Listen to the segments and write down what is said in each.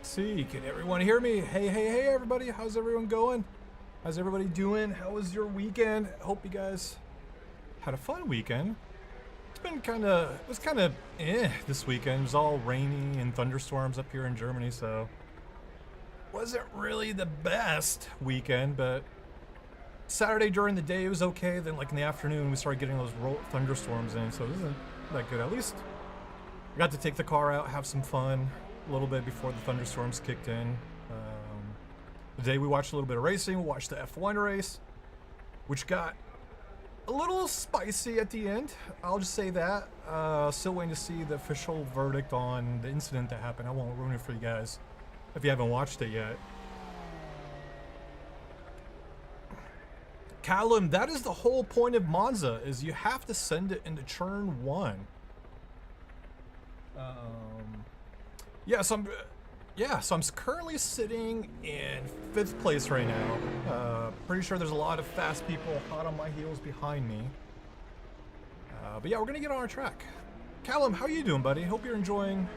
See, can everyone hear me? Hey, everybody. How's everyone going? How's everybody doing? How was your weekend? Hope you guys had a fun weekend. It was kind of this weekend. It was all rainy and thunderstorms up here in Germany, so wasn't really the best weekend, but Saturday during the day it was okay. Then like in the afternoon we started getting those thunderstorms in, so it wasn't that good. At least I got to take the car out, have some fun a little bit before the thunderstorms kicked in. Today we watched a little bit of racing. We watched the F1 race, which got a little spicy at the end. I'll just say that. Still waiting to see the official verdict on the incident that happened. I won't ruin it for you guys if you haven't watched it yet. Callum, that is the whole point of Monza, is you have to send it into turn 1. So I'm currently sitting in 5th place right now. Pretty sure there's a lot of fast people hot on my heels behind me. But yeah, we're gonna get on our track. Callum, how you doing, buddy? Hope you're enjoying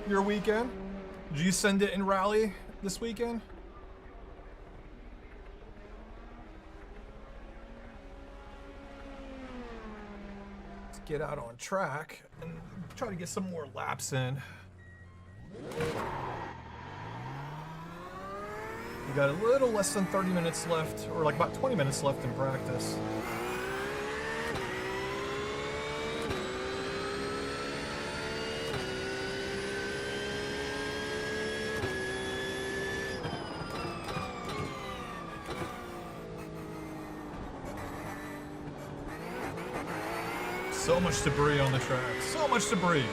your weekend. Did you send it in rally this weekend? Let's get out on track and try to get some more laps in. We got a little less than 30 minutes left, or like about 20 minutes left in practice. So much debris on the track. So much debris.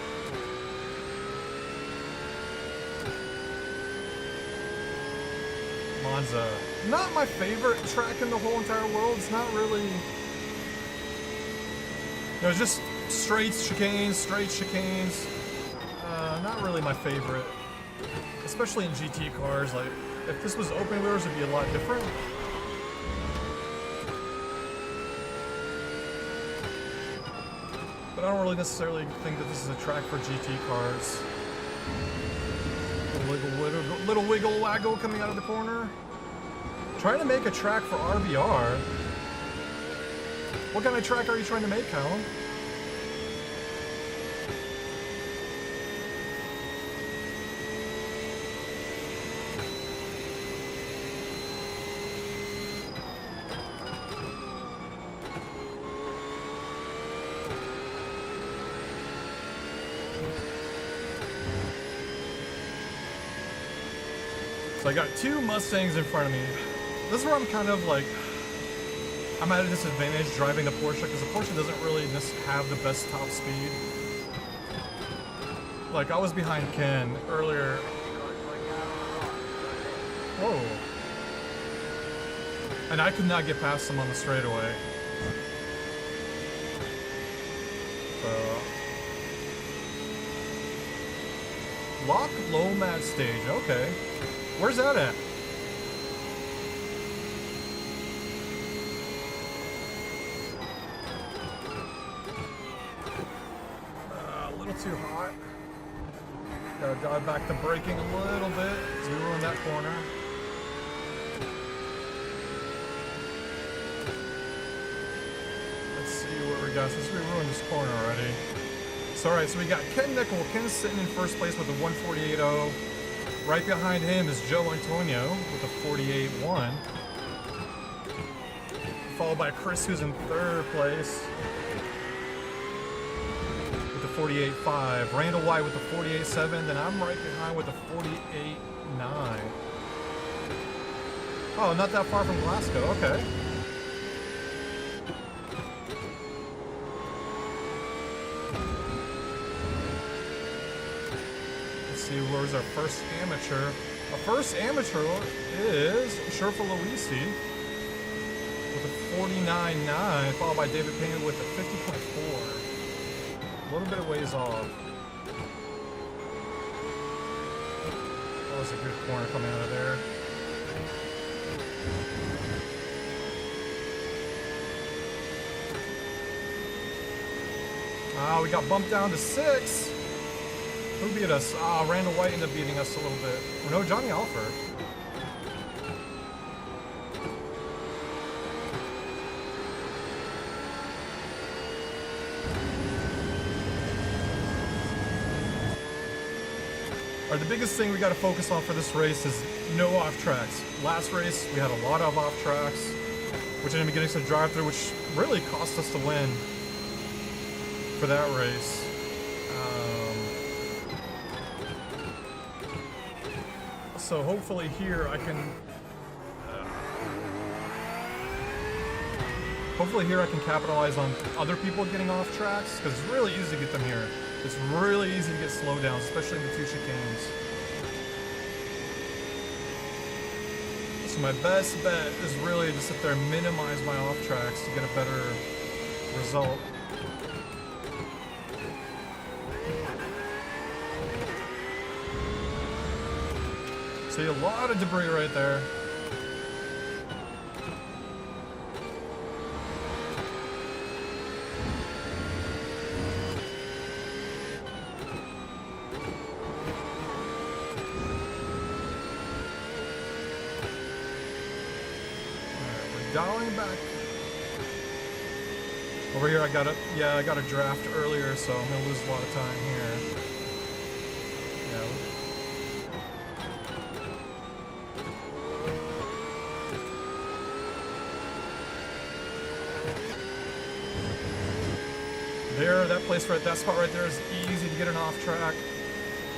Monza. Not my favorite track in the whole entire world. It's not really... it's just straight chicanes. Not really my favorite. Especially in GT cars. Like, if this was open wheels, it'd be a lot different. But I don't really necessarily think that this is a track for GT cars. Little wiggle waggle coming out of the corner. Trying to make a track for RBR. What kind of track are you trying to make, Callum? So I got 2 Mustangs in front of me. This is where I'm kind of like, I'm at a disadvantage driving the Porsche because the Porsche doesn't really have the best top speed. Like, I was behind Ken earlier. Whoa. And I could not get past him on the straightaway. So. Lock low mat stage, okay. Where's that at? A little too hot. Gotta dial back the braking a little bit as we ruin that corner. Let's see what we got since we ruined this corner already. So alright, so we got Ken Nickel. Ken's sitting in first place with a 148.0. Right behind him is Joe Antonio with a 48.1. Followed by Chris, who's in 3rd place with a 48.5. Randall White with a 48.7. Then I'm right behind with a 48.9. Oh, not that far from Glasgow. Okay. Where's our first amateur? Our first amateur is Sherpa Luisi with a 49.9, followed by David Payne with a 50.4. A little bit of ways off. That was a good corner coming out of there. We got bumped down to 6. Who beat us? Ah, Randall White ended up beating us a little bit. Or no, Johnny Alford. Alright, the biggest thing we got to focus on for this race is no off tracks. Last race, we had a lot of off tracks, which ended up getting some drive through, which really cost us the win for that race. So hopefully here I can capitalize on other people getting off tracks, because it's really easy to get them here. It's really easy to get slowdowns, especially in the two chicanes. So my best bet is really to sit there and minimize my off tracks to get a better result. See, a lot of debris right there. Dialing back. Over here I got a draft earlier, so I'm gonna lose a lot of time here. Yeah. There, that place right, that spot right there is easy to get an off track,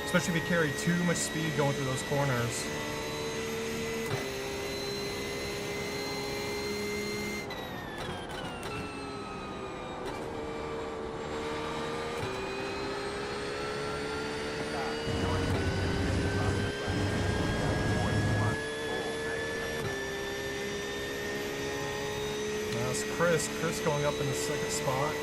especially if you carry too much speed going through those corners. Chris going up in the second spot.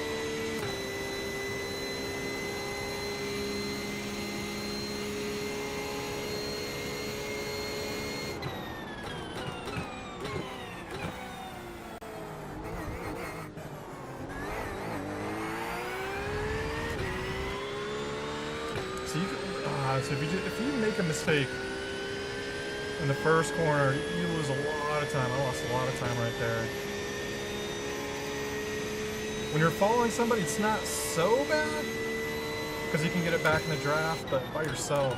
So you can, so if you make a mistake in the first corner, you lose a lot of time. I lost a lot of time right there. When you're following somebody, it's not so bad, because you can get it back in the draft, but by yourself.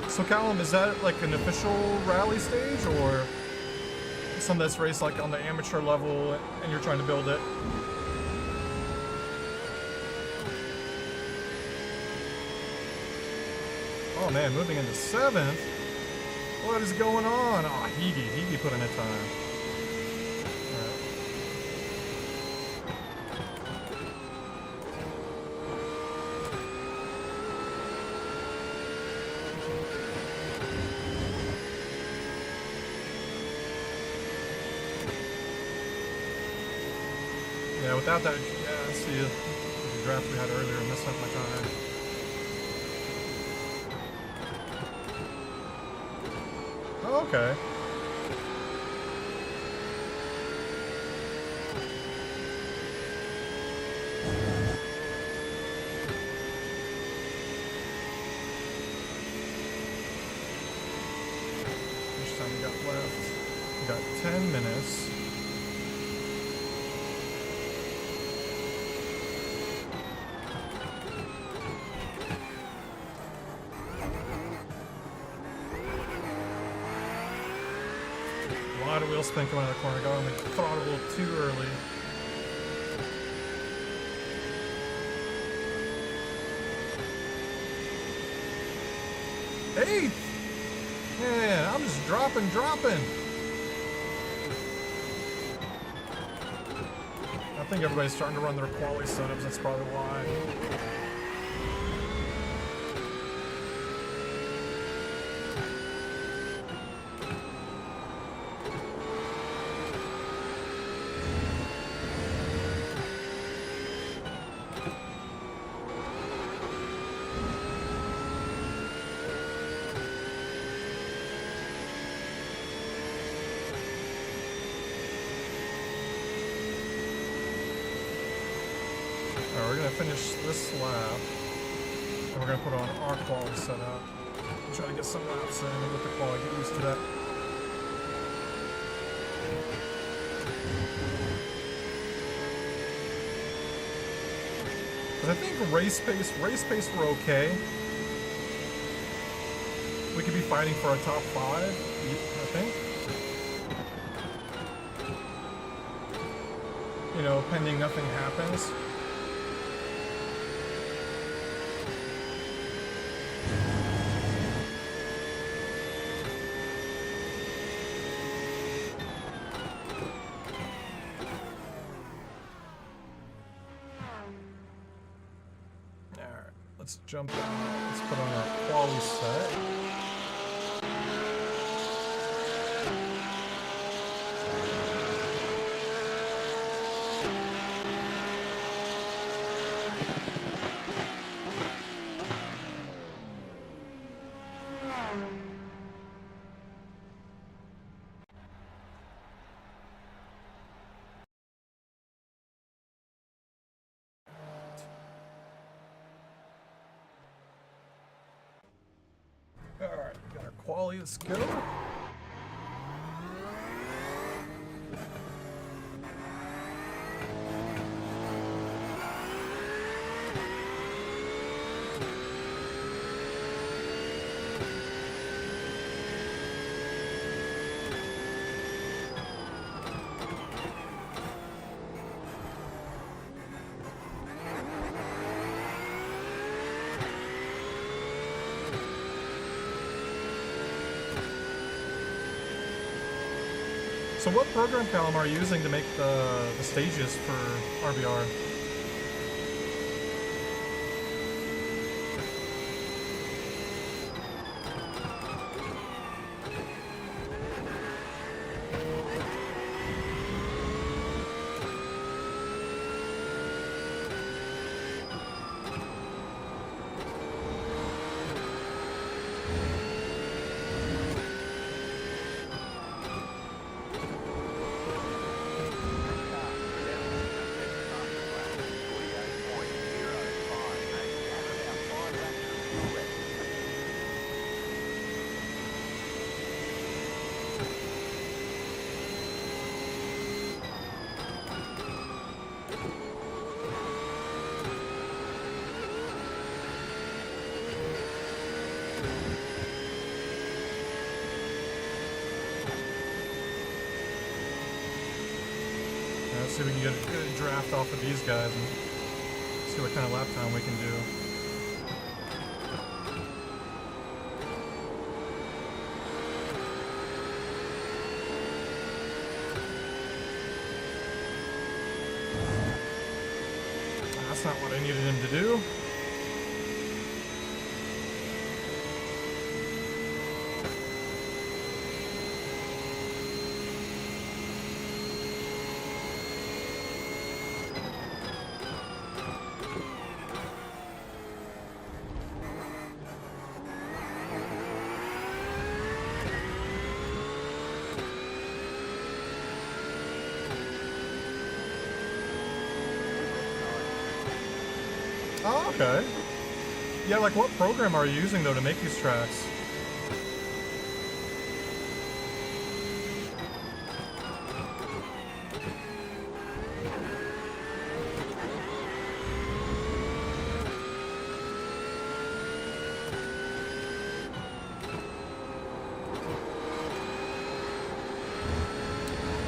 So Callum, is that like an official rally stage, or something that's raced like on the amateur level and you're trying to build it? Oh man, moving into 7th? What is going on? Oh, Higgy put in a time. Alright. Yeah, without that, yeah, see the draft we had earlier, messed up my time. Okay. How much time we got left? We got 10 minutes. A lot of wheel spin coming out of the corner. Got on the throttle a little too early. Eighth! Man, I'm just dropping. I think everybody's starting to run their quality setups. That's probably why. we're gonna finish this lap, and we're gonna put on our quali setup. Try to get some laps in with the quali, get used to that. But I think race pace we're okay. We could be fighting for a top 5, I think. You know, pending nothing happens. Alright, let's jump down. Let's put on our quali set. Alright, we got our quali, let's go. So what program, Callum, are you using to make the stages for RBR? Let's see if we can get a good draft off of these guys and see what kind of lap time we can do. That's not what I needed him to do. Oh, okay. Yeah, like what program are you using though to make these tracks?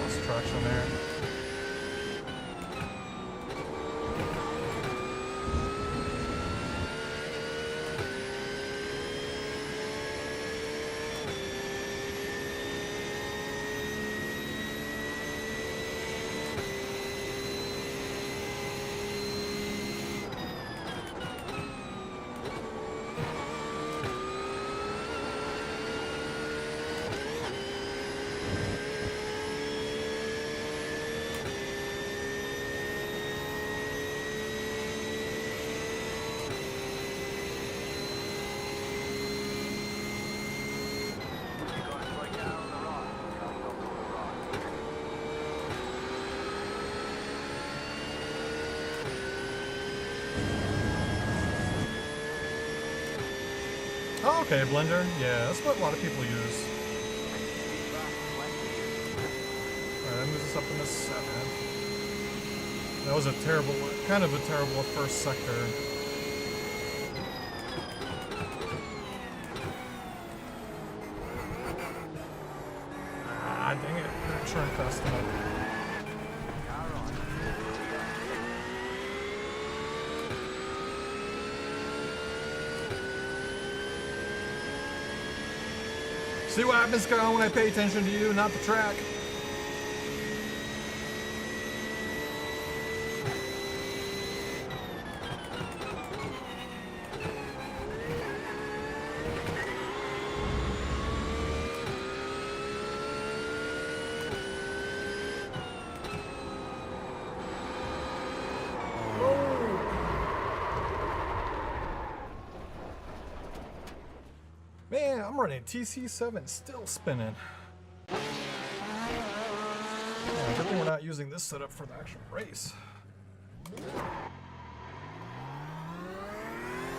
Lost traction there. Okay, blender. Yeah, that's what a lot of people use. Alright, that moves us up in the 7th. That was a terrible, kind of a terrible first sector. Ah, dang it. Didn't turn fast enough. See what happens, Kyle, when I pay attention to you, not the track. Man, I'm running TC7, still spinning. Yeah, good thing we're not using this setup for the actual race.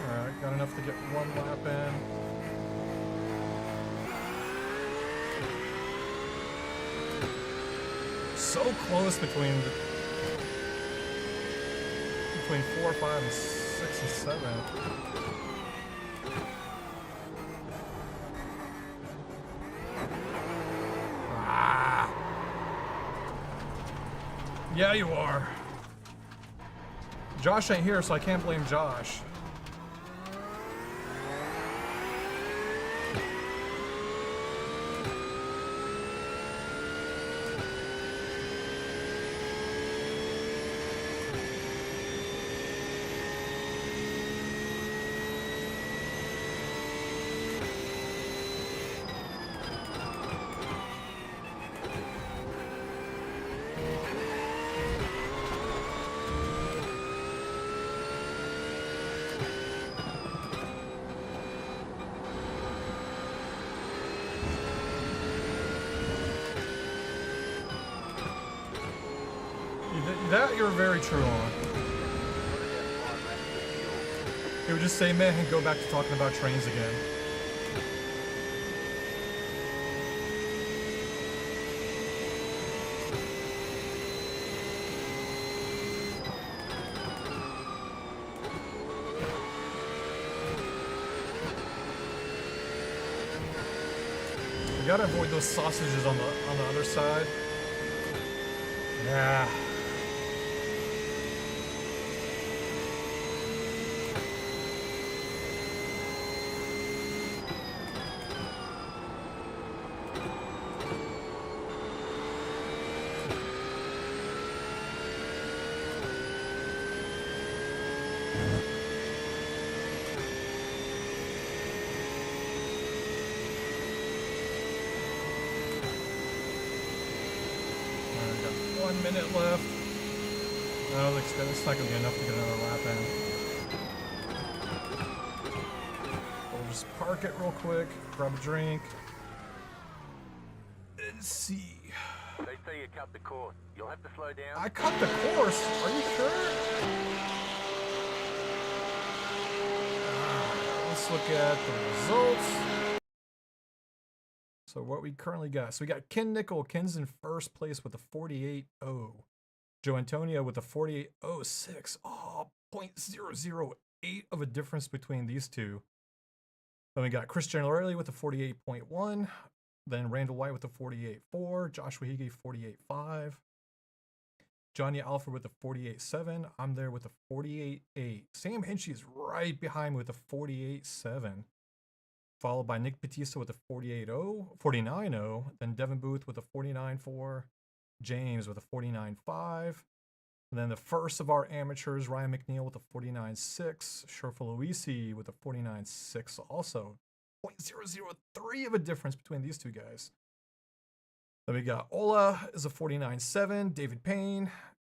Alright, got enough to get one lap in. So close between 4, 5, and 6, and 7. Yeah, you are. Josh ain't here, so I can't blame Josh. That you're very true on. He would just say meh and go back to talking about trains again. We gotta avoid those sausages on the other side. Yeah. Minute left. No, it's not going to be enough to get another lap in. We'll just park it real quick, grab a drink, and see. They say you cut the course. You'll have to slow down. I cut the course? Are you sure? Let's look at the results. So what we currently got. So we got Ken Nickel. Ken's in first place with a 48.0. Joe Antonio with a 48.06. Oh, 0.008 of a difference between these two. Then we got Chris Generelli with a 48.1. Then Randall White with a 48.4. Joshua Hige 48.5. Johnny Alford with a 48.7. I'm there with a 48.8. Sam Hinchy is right behind me with a 48.7. Followed by Nick Batista with a 49.0. Then Devin Booth with a 49.4. James with a 49.5. And then the first of our amateurs, Ryan McNeil with a 49.6. Sherfa Luisi with a 49.6 also. 0.003 of a difference between these two guys. Then we got Ola is a 49.7. David Payne,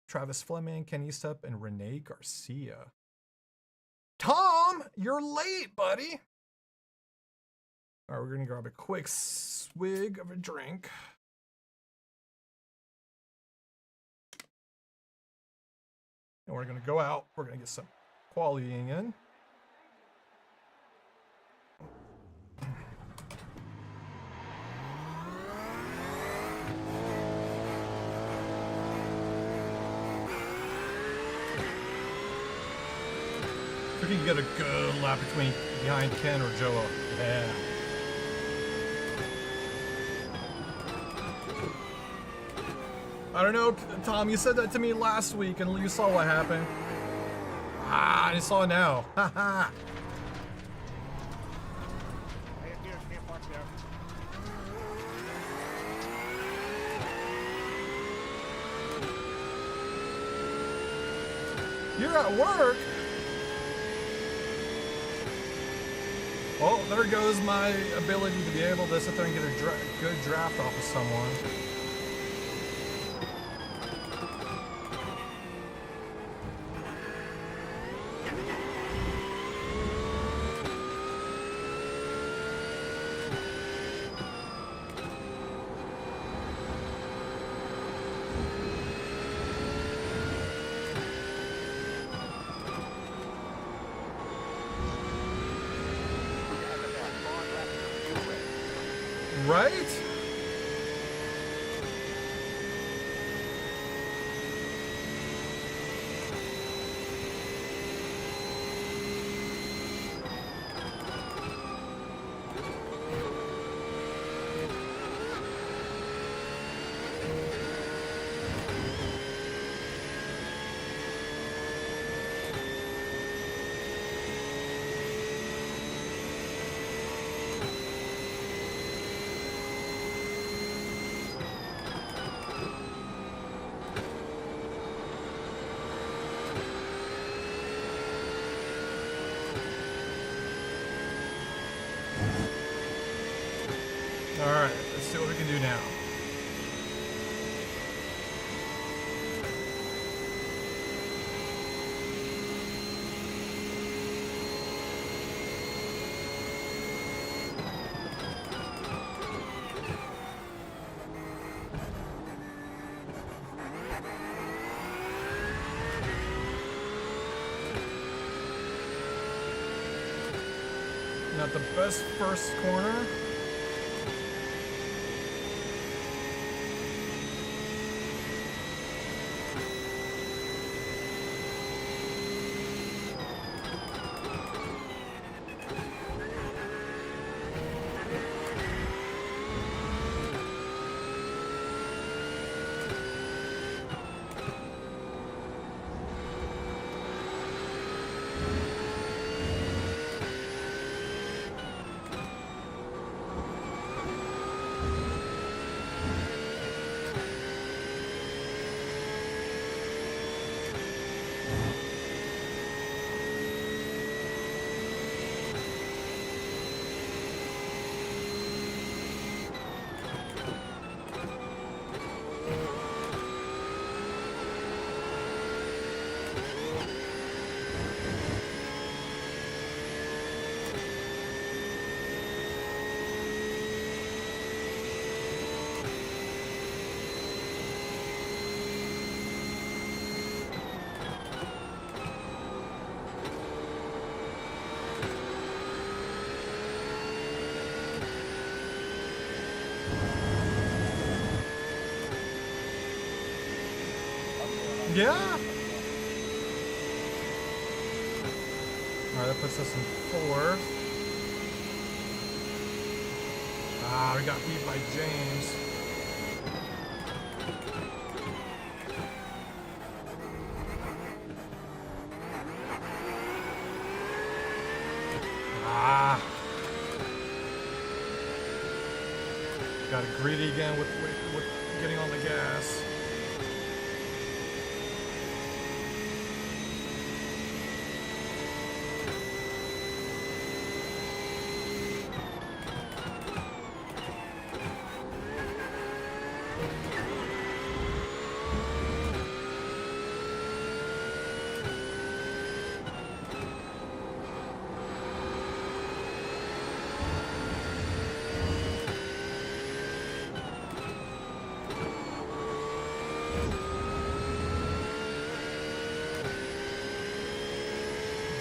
Travis Fleming, Ken Eastep, and Renee Garcia. Tom, you're late, buddy. All right, we're going to grab a quick swig of a drink. And we're going to go out. We're going to get some quality in. you can get a good lap behind Ken or Joe. Yeah. I don't know, Tom, you said that to me last week and you saw what happened. Ah, I saw it now. Haha. You're at work? Oh, there goes my ability to be able to sit there and get a good draft off of someone. Right? Alright, let's see what we can do now. Not the best first corner. Yeah. Alright, that puts us in fourth. Ah, we got beat by James. Ah. Got greedy again with getting on the gas.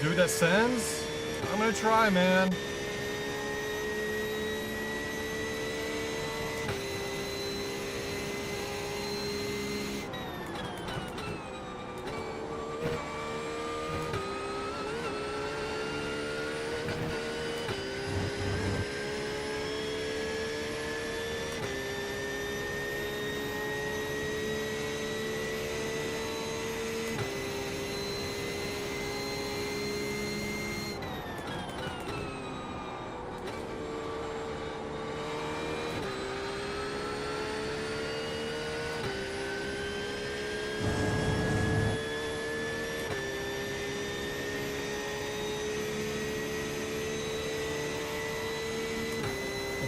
Dude, that sends? I'm gonna try, man.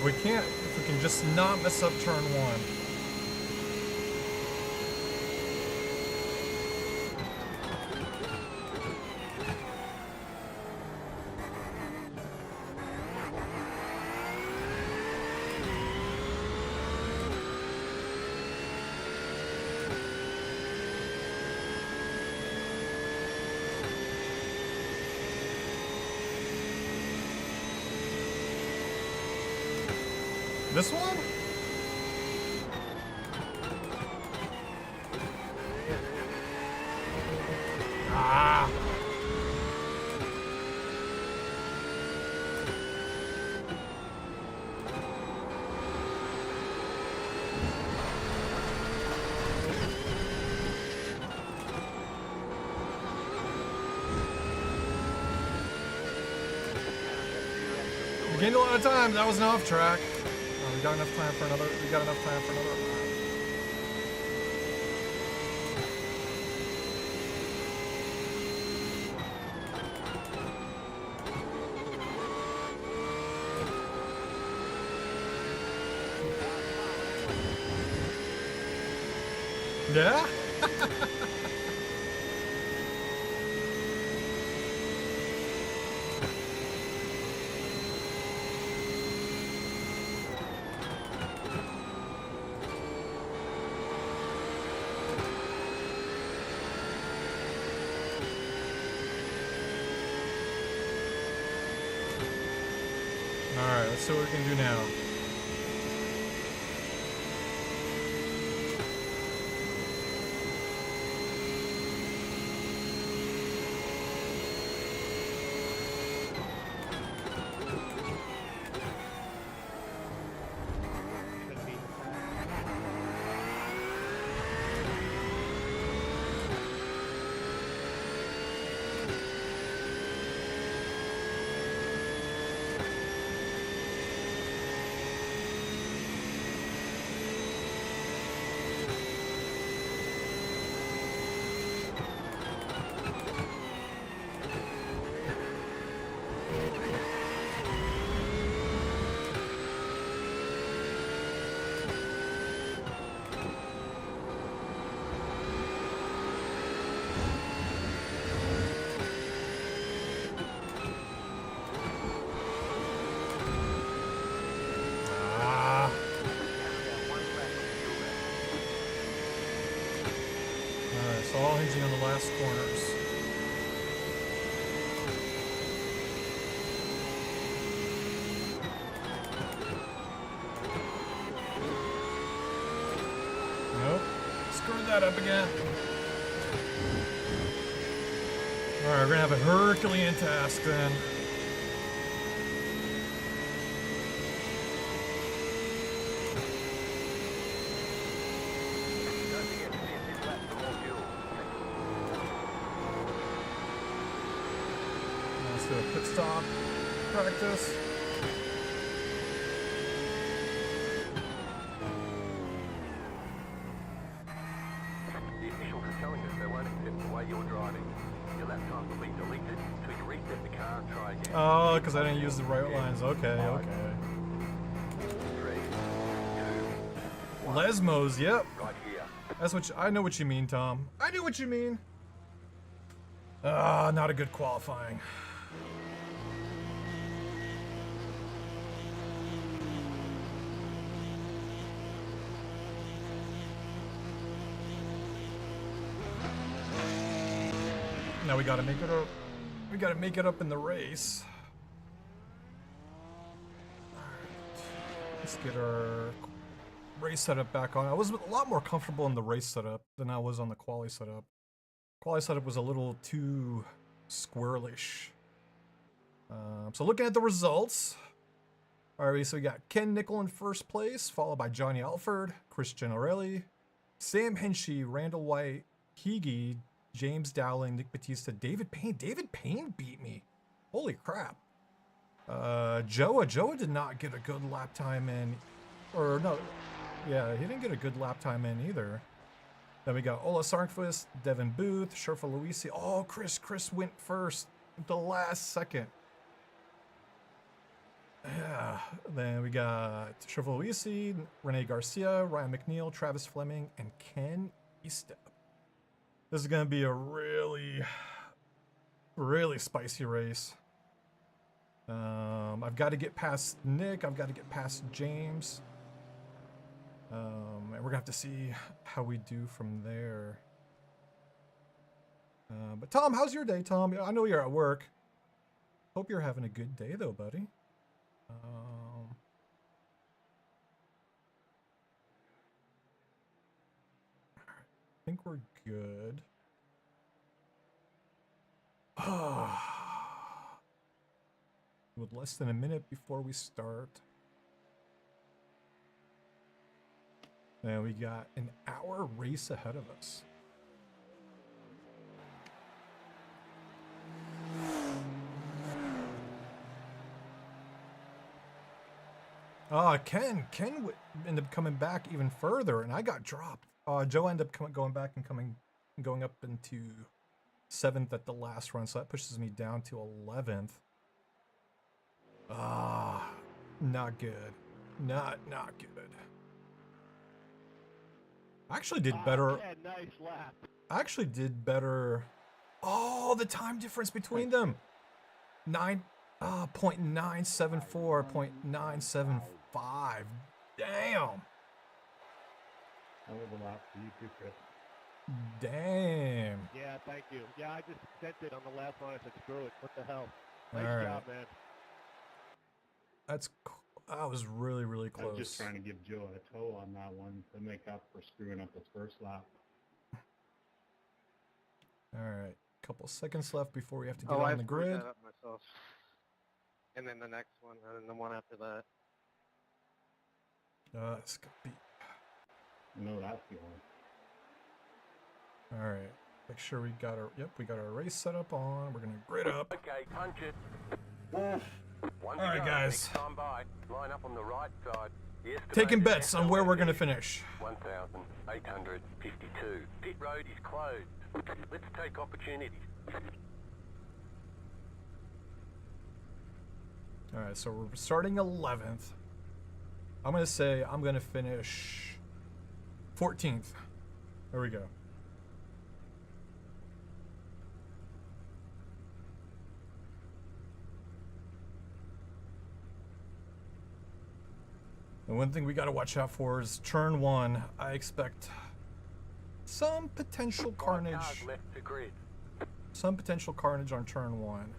If we can just not mess up turn one. This one? Ah. We gained a lot of time. That was an off track. We got enough time for another. We got enough time for another lap. Yeah. Alright, let's see what we can do now. All hinging on the last corners. Nope. Screwed that up again. Alright, we're gonna have a Herculean task then. Let's do a pit stop practice. The officials are telling us they won't accept the way you're driving. Your lap time will be deleted until you reset the car and try again. Oh, because I didn't use the right lines. Okay, okay. 3, 2, 1. Lesmos, yep. Right here. That's what I know what you mean, Tom. I knew what you mean. Ah, not a good qualifying. Now we gotta make it up. We gotta make it up in the race. Alright. Let's get our race setup back on. I was a lot more comfortable in the race setup than I was on the quali setup. Quali setup was a little too squirrelish. So looking at the results. Alright, so we got Ken Nickel in first place, followed by Johnny Alford, Christian Orelli, Sam Hinchy, Randall White, Heege, James Dowling, Nick Batista, David Payne. David Payne beat me. Holy crap. Joa did not get a good lap time in. Or no, yeah, he didn't get a good lap time in either. Then we got Ola Sarkvist, Devin Booth, Sherfa Luisi. Oh, Chris went first at the last second. Yeah. Then we got Trevor Luisi, Rene Garcia, Ryan McNeil, Travis Fleming, and Ken Estep. This is going to be a really, really spicy race. I've got to get past Nick. I've got to get past James. And we're going to have to see how we do from there. But Tom, how's your day, Tom? I know you're at work. Hope you're having a good day, though, buddy. I think we're good. With less than a minute before we start. And we got an hour race ahead of us. Ken ended up coming back even further, and I got dropped. Joe ended up going back and going up into 7th at the last run, so that pushes me down to 11th. Not good. Not good. I actually did better. Yeah, nice lap. I actually did better. Oh, the time difference between them. 0.974, 0.975. Damn. That was a lap for you too, Chris. Damn. Yeah, thank you. Yeah, I just sent it on the last one. I said, screw it. What the hell? Nice All right. job, man. That was really, really close. I was just trying to give Joe a toe on that one to make up for screwing up his first lap. All right. Couple seconds left before we have to get on the grid. That up myself. And then the next one, and then the one after that. It's gonna be. No, that's the one. All right. Make sure we got our. Yep, we got our race set up on. We're gonna grid up. Okay, punch it. One All right, guys. Next time by, line up on the right side. The Taking estimated bets on where we're gonna SOS finish. 1,852. Pit road is closed. Let's take opportunities. All right, so we're starting 11th. I'm gonna say I'm gonna finish 14th. There we go. And one thing we got to watch out for is turn 1. I expect some potential 5 carnage. cars left to grid. Some potential carnage on turn 1.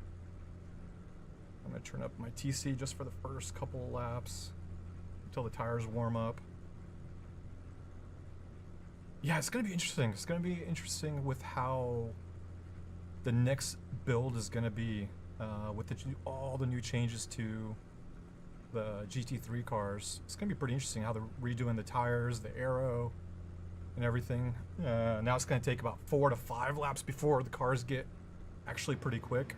I'm going to turn up my TC just for the first couple of laps until the tires warm up. Yeah, it's going to be interesting. It's going to be interesting with how the next build is going to be with all the new changes to the GT3 cars. It's going to be pretty interesting how they're redoing the tires, the aero, and everything. Now it's going to take about 4 to 5 laps before the cars get actually pretty quick.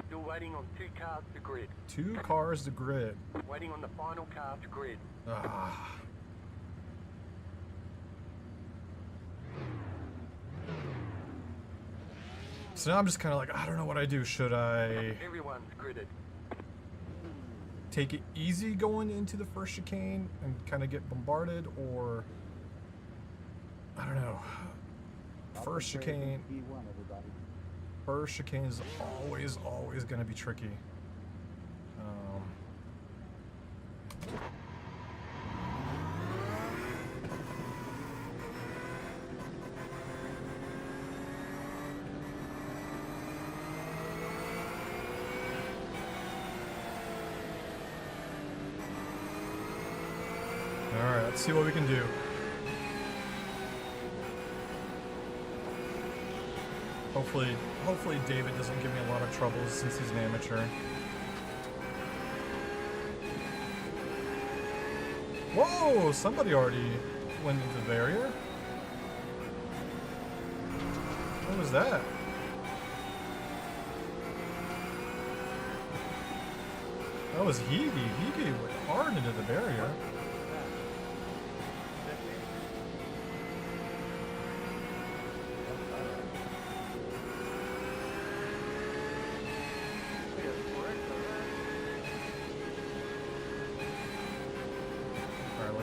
Still waiting on 2 cars to grid. 2 cars to grid. Waiting on the final car to grid. So now I'm just kind of like, I don't know what I do. Should I Everyone's gridded. take it easy going into the first chicane and kind of get bombarded, or I don't know. First chicane is always going to be tricky. Alright, let's see what we can do. Hopefully David doesn't give me a lot of trouble since he's an amateur. Whoa! Somebody already went into the barrier. What was that? That was Hebe. Hebe went hard into the barrier.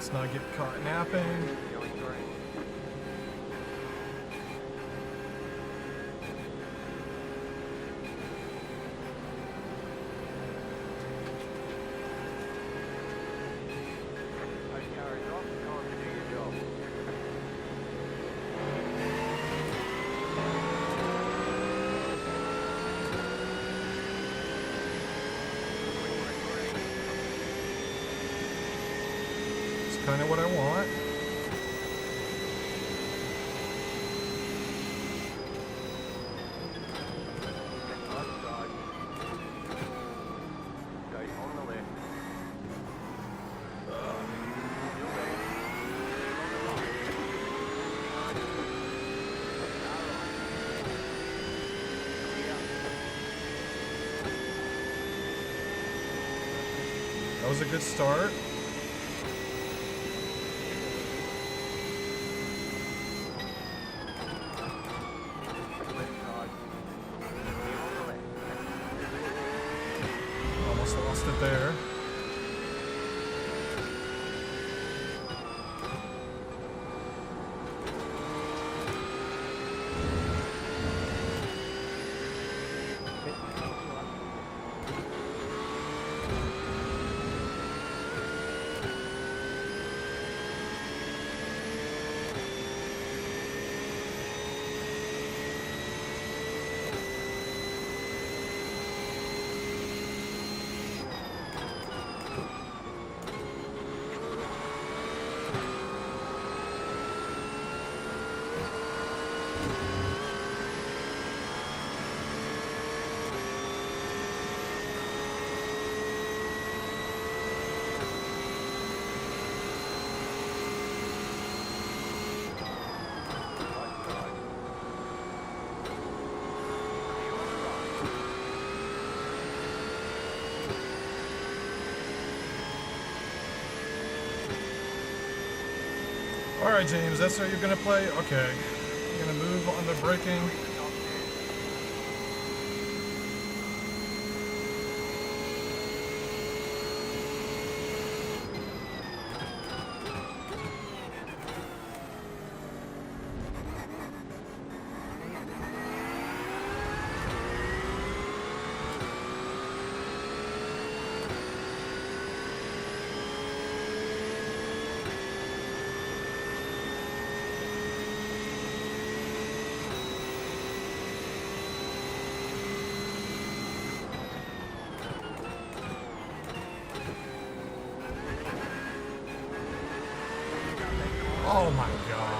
Let's not get caught napping. Going through. Those cars off, time to do your job. It's kind of what I want. Left side. Okay, on the left. Still there. On the right. That was a good start. Left side. Still on the left. Almost lost it there. All right, James, that's how you're gonna play? Okay. You're gonna move on to braking. Oh my god.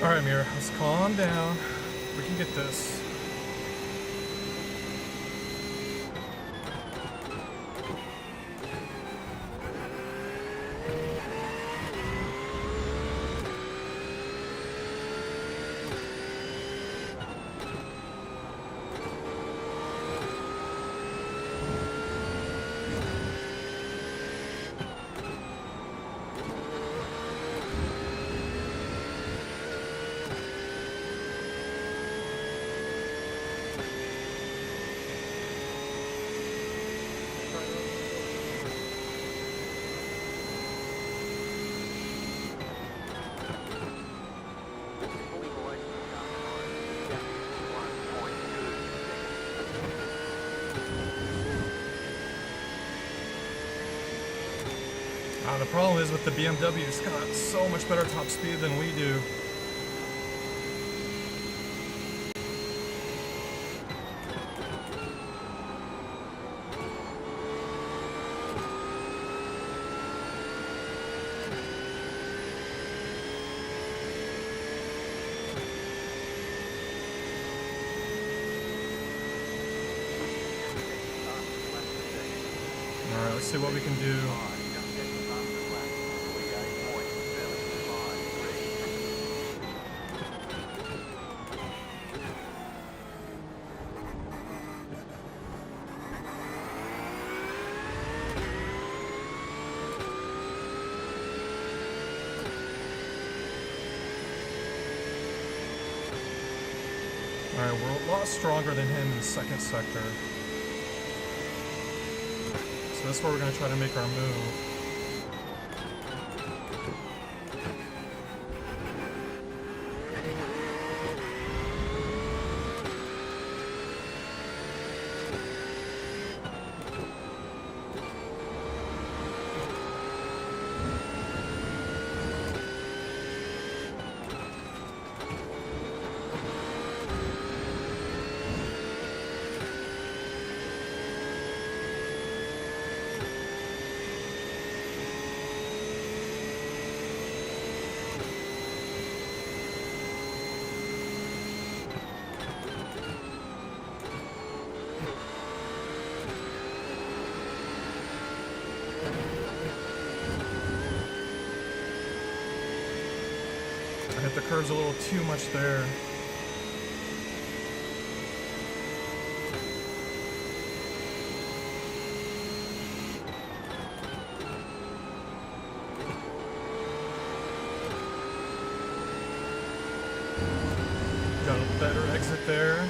All right, Mira, let's calm down. We can get this. Fully licensed car tomorrow. Yeah, 1.2. The problem is with the BMW, it's got so much better top speed than we do. All right, let's see what we can do. Alright, we're a lot stronger than him in the second sector. So that's where we're going to try to make our move. I hit the curves a little too much there. Got a better exit there.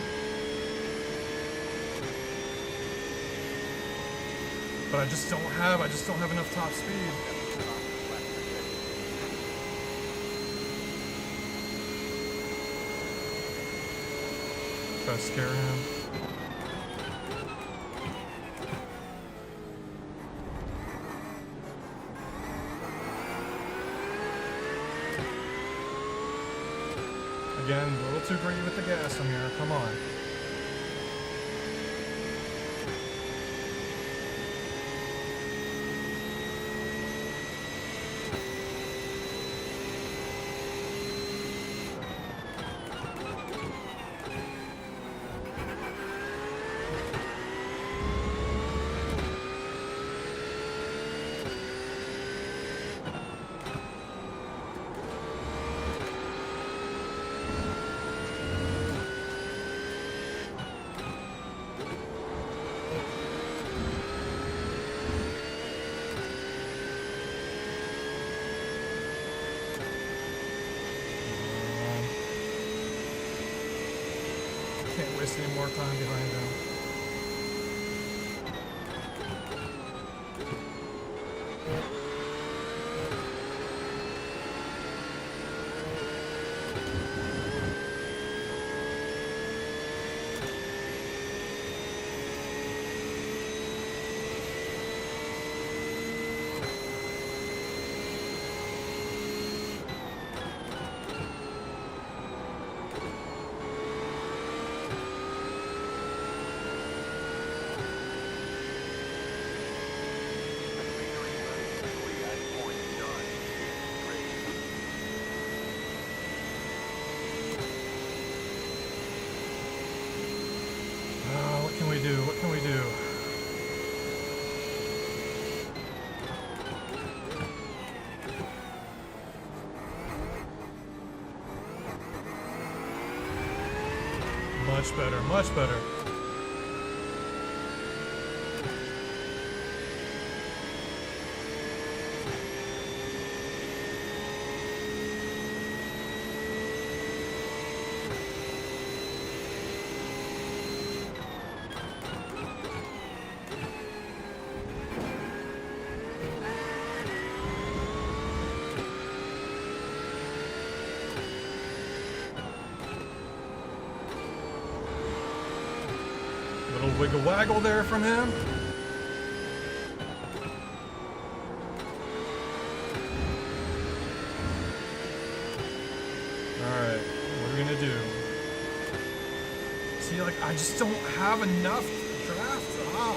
But I just don't have enough top speed. Try to scare him. Again, a little too greedy with the gas on here. Come on. Can't waste any more time behind him. Much better, much better. Little wiggle waggle there from him. Alright, what are we gonna do? See, like, I just don't have enough drafts. Ah.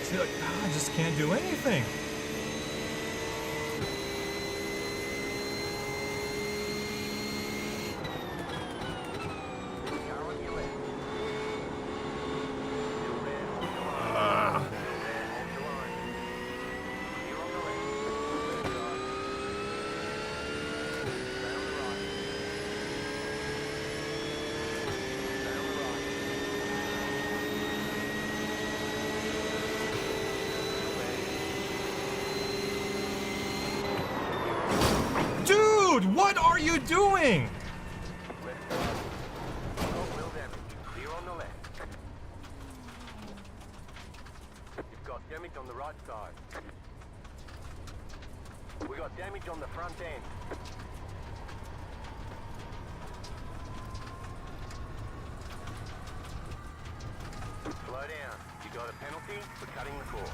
See, like, I just can't do anything. Dude, what are you doing? You've got damage on the right side. We got damage on the front end. Slow down. You got a penalty for cutting the course.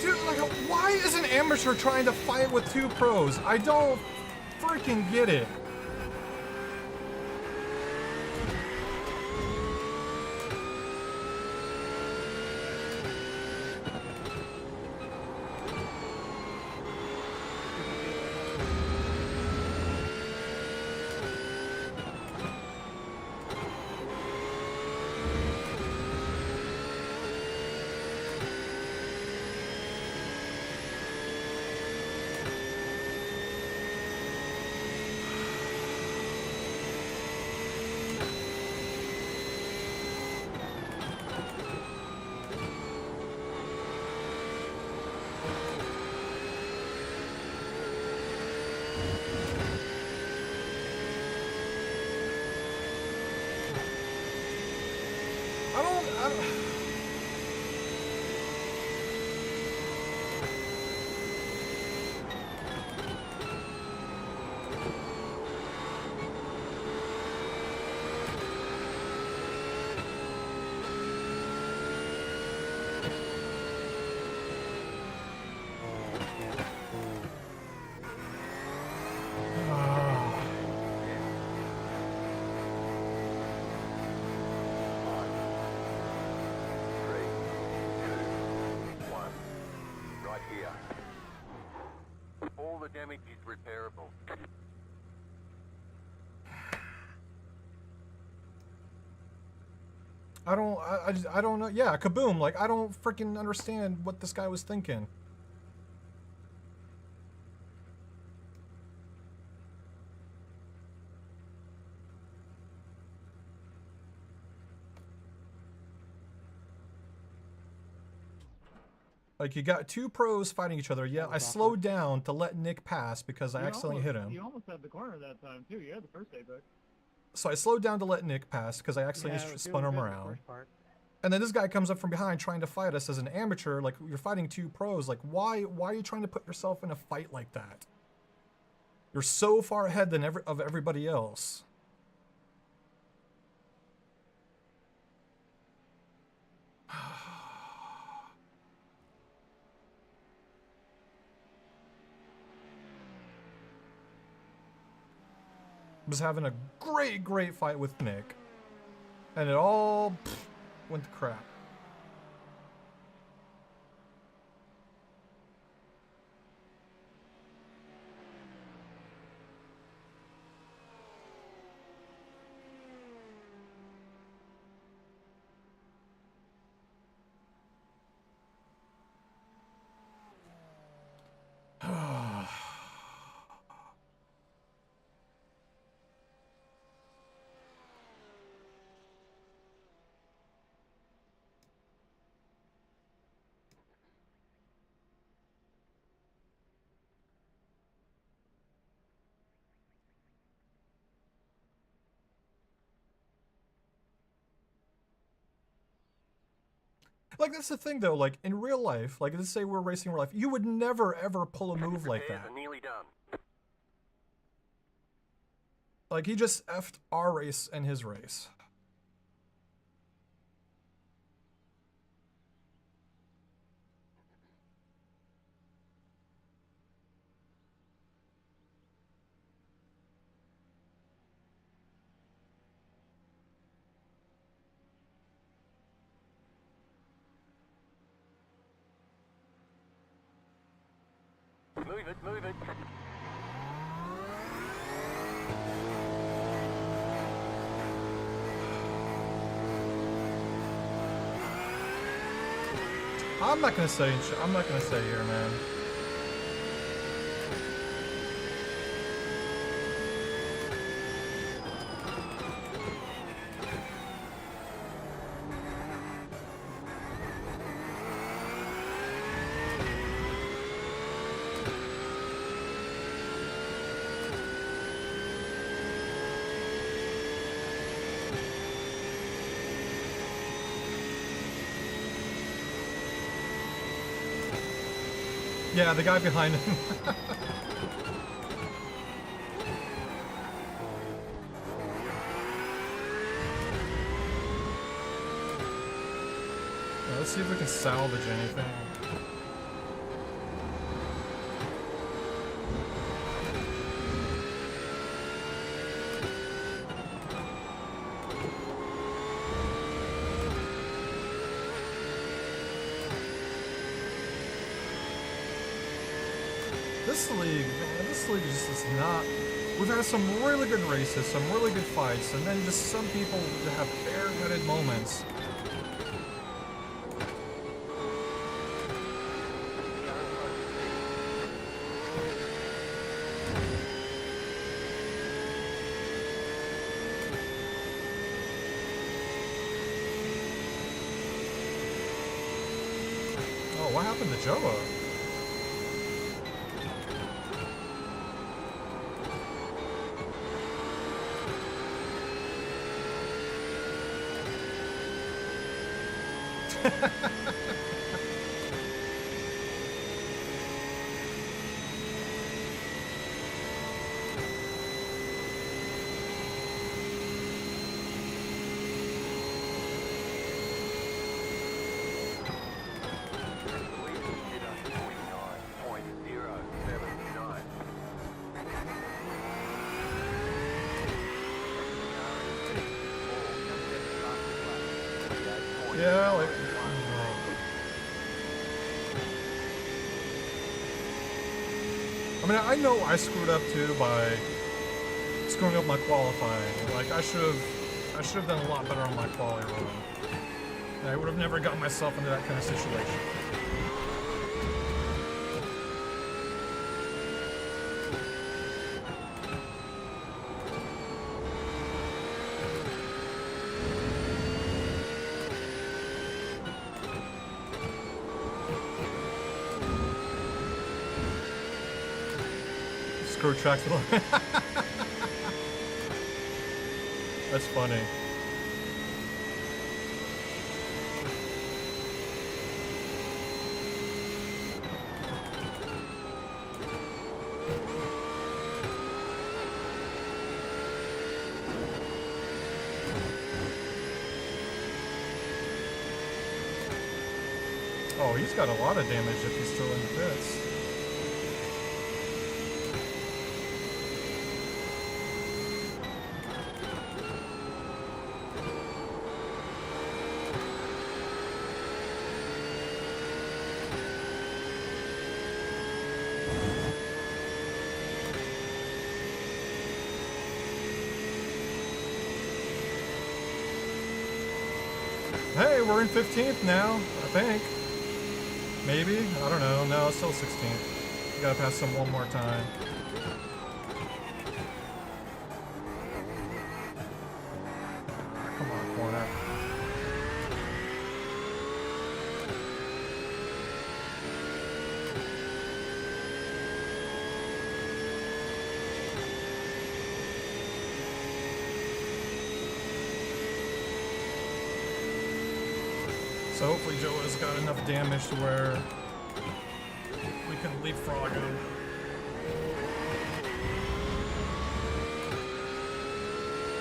Dude, like, why is an amateur trying to fight with two pros? I don't freaking get it. I don't. All the damage is repairable. I don't know. Yeah, kaboom. Like, I don't freaking understand what this guy was thinking. Like, you got two pros fighting each other. Yeah, I slowed down to let Nick pass because I accidentally hit him. You almost had the corner that time, too. You had the first day back. So I slowed down to let Nick pass because I accidentally spun him around. And then this guy comes up from behind trying to fight us as an amateur. Like, you're fighting two pros. Like, why are you trying to put yourself in a fight like that? You're so far ahead than of everybody else. Was having a great fight with Nick, and it all went to crap. Like, that's the thing, though. Like, in real life, like, let's say we're racing in real life, you would never, ever pull a move like that. Nearly done. Like, he just effed our race and his race. Move it. I'm not gonna say here, man. Yeah, the guy behind him. Let's see if we can salvage anything. This league just is not. We've had some really good races, some really good fights, and then just some people that have air-gutted moments. Oh, what happened to Joa? Yeah, like. I mean, I know I screwed up too by screwing up my qualifying. Like, I should have done a lot better on my quali run. And I would have never got myself into that kind of situation. Screw tracks. That's funny. Oh, he's got a lot of damage if he's still in the pits. Hey, we're in 15th now, I think. Maybe? I don't know. No, it's still 16th. You gotta pass him one more time. Come on, corner. So hopefully Joe has got enough damage to where we can leapfrog him.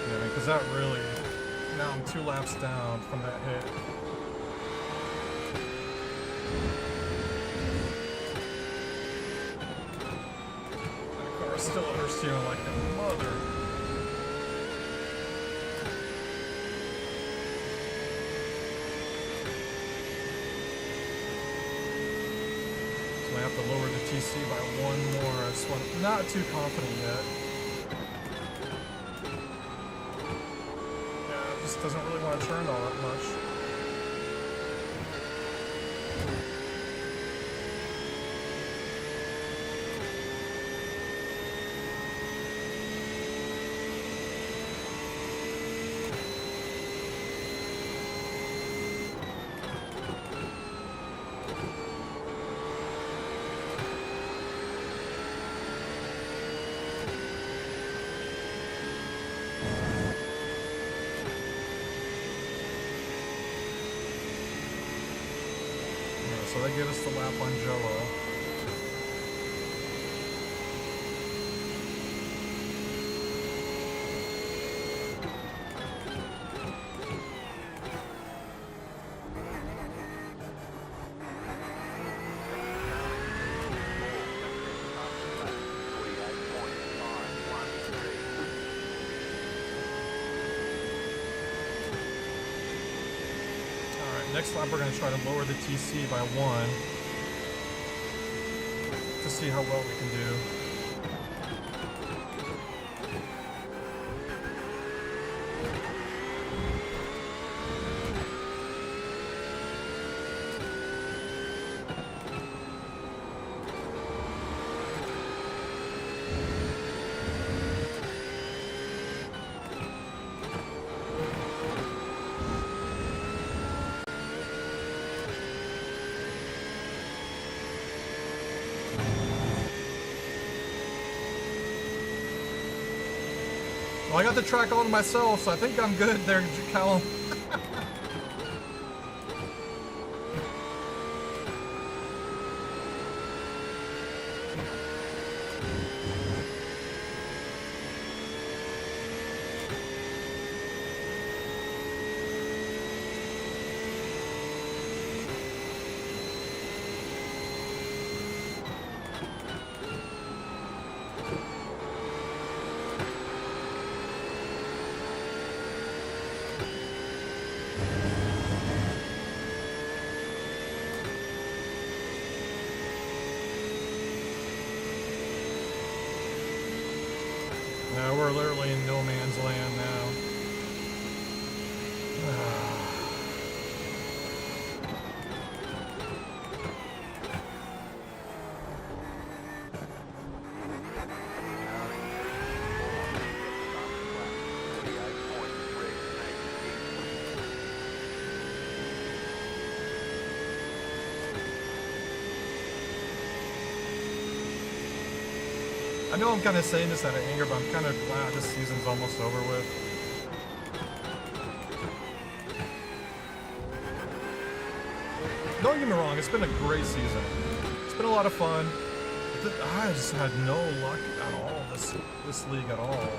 Yeah, because that really... Now I'm 2 laps down from that hit. That car's still understeering like a mother. I have to lower the TC by 1 more. I just want, not too confident yet. Yeah, it just doesn't really want to turn all that much. So they give us the lap on Jello. Next lap we're going to try to lower the TC by 1 to see how well we can do. Well, I got the track all to myself, so I think I'm good there, Callum. we're literally in no man's land now. I know I'm kind of saying this out of anger, but I'm kind of glad this season's almost over with. Don't get me wrong, it's been a great season. It's been a lot of fun. I just had no luck at all this league at all.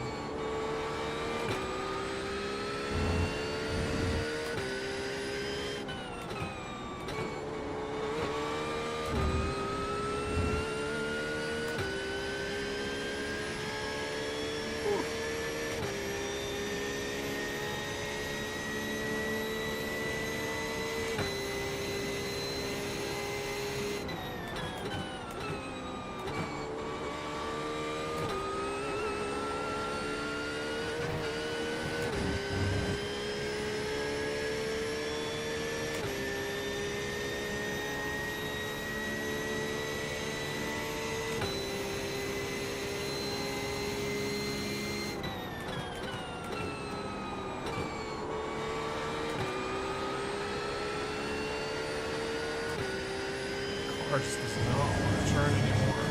Car just does not want to turn anymore.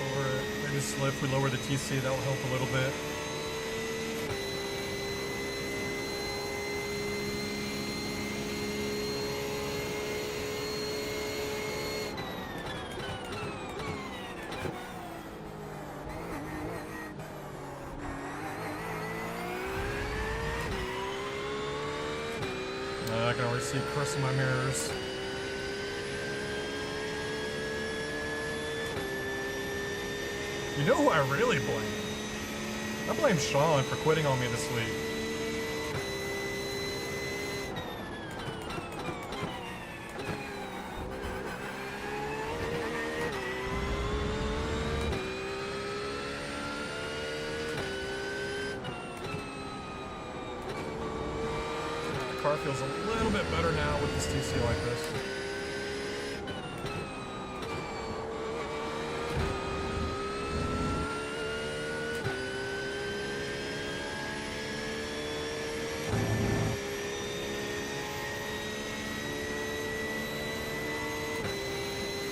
Lower it. Maybe if we lower the TC, that'll help a little bit. I can already see Chris in my mirrors. You know who I really blame? I blame Sean for quitting on me this week. Car feels a little bit better now with this TC like this.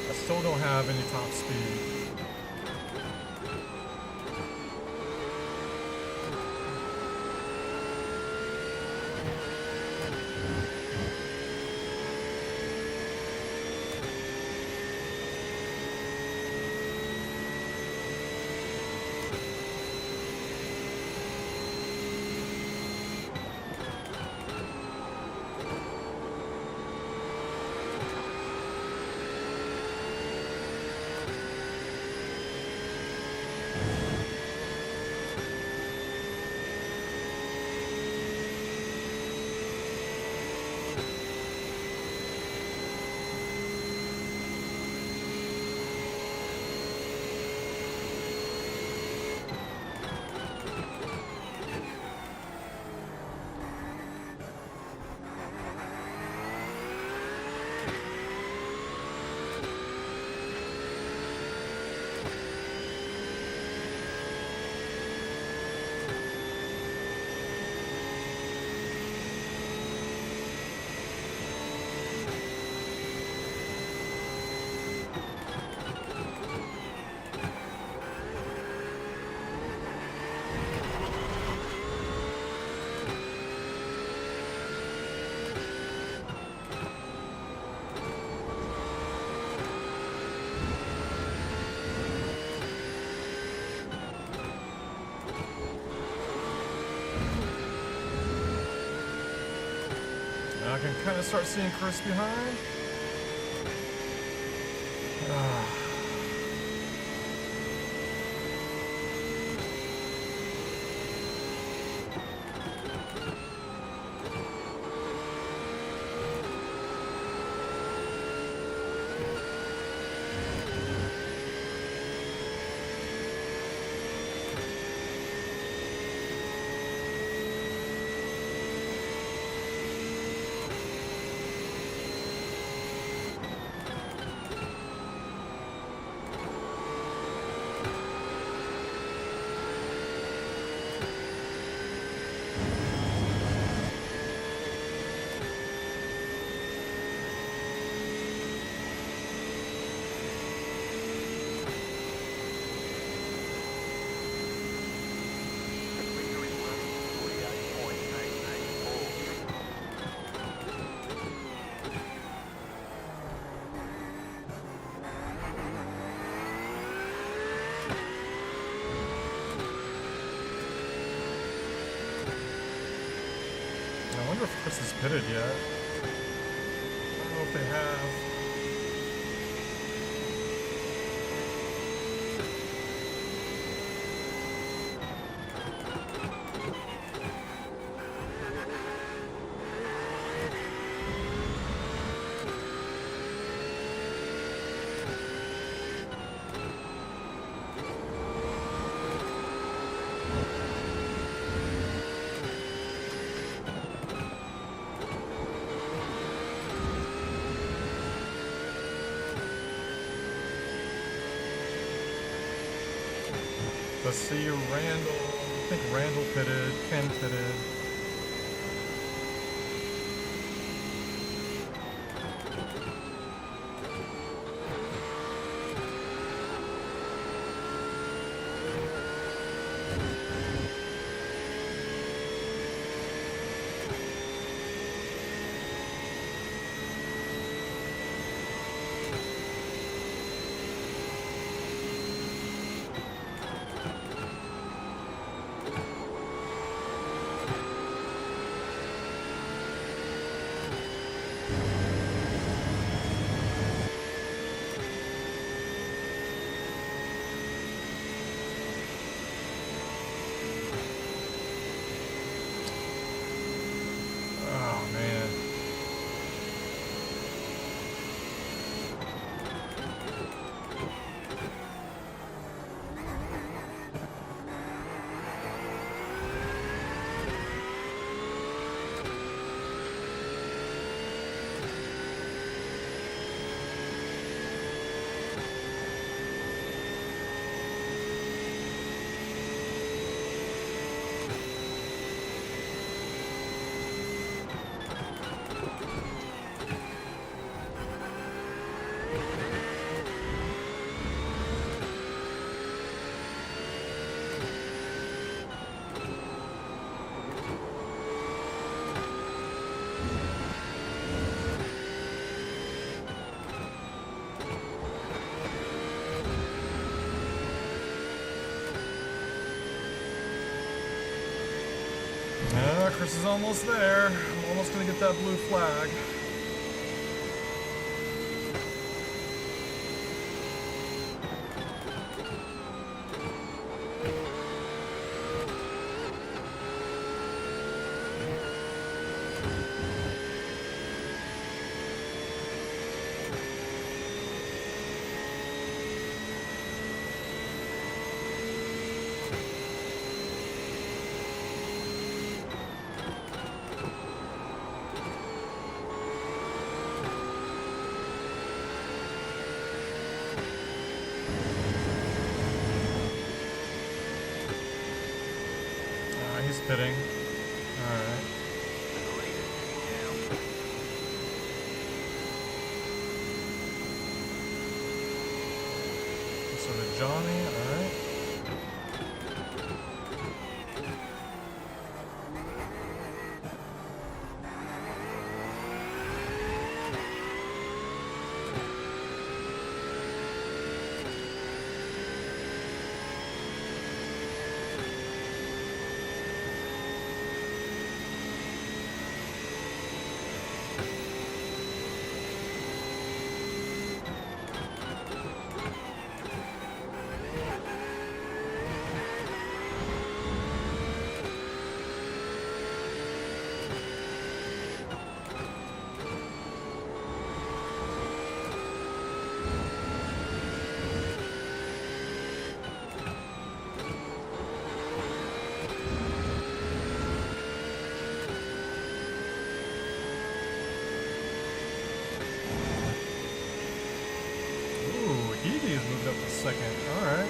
I still don't have any top speed. I can kind of start seeing Chris behind. I wonder if Chris is pitted yet. I don't know if they have. Let's see, Randall. I think Randall pitted, Ken pitted. Oh, man. Chris is almost there. I'm almost gonna get that blue flag. He's pitting. Alright. So to Johnny, alright. Edie's moved up to second. Alright.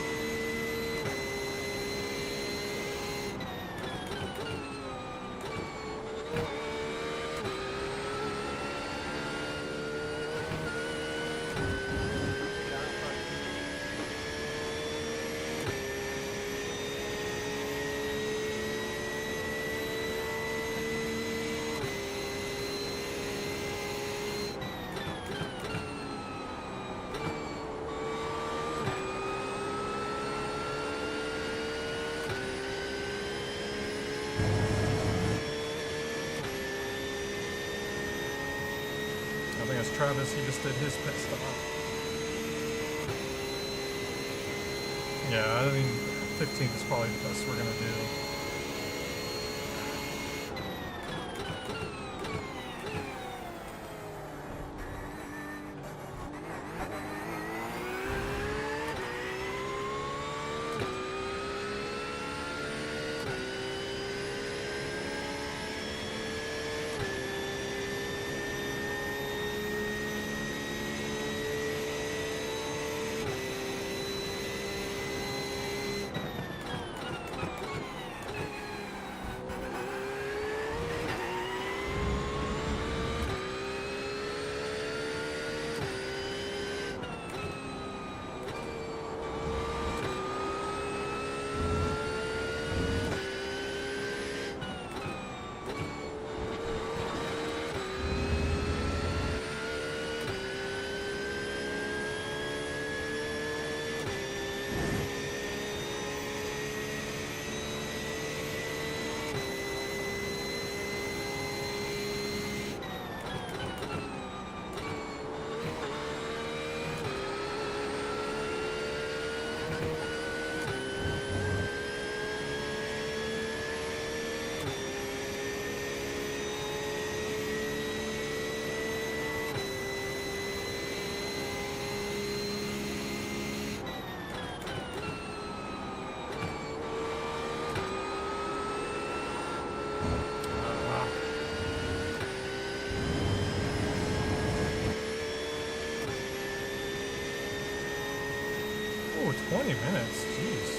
I think that's Travis. He just did his pit stop. Yeah, I mean, 15th is probably the best we're gonna do. Oh, 20 minutes. Jeez.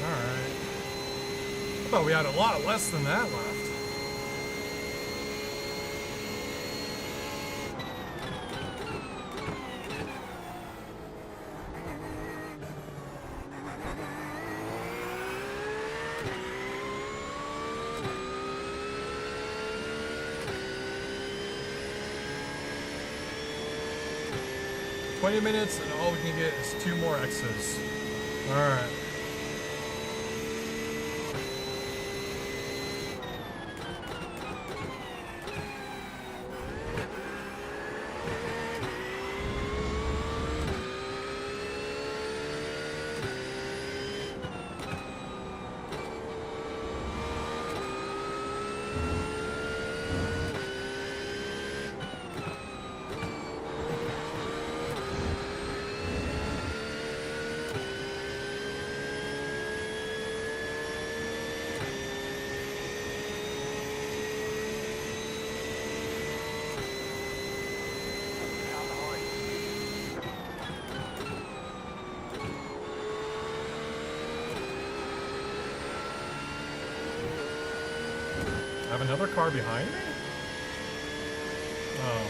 Alright. I thought we had a lot less than that left. Minutes, and all we can get is 2 more X's. Alright. I have another car behind me? Oh.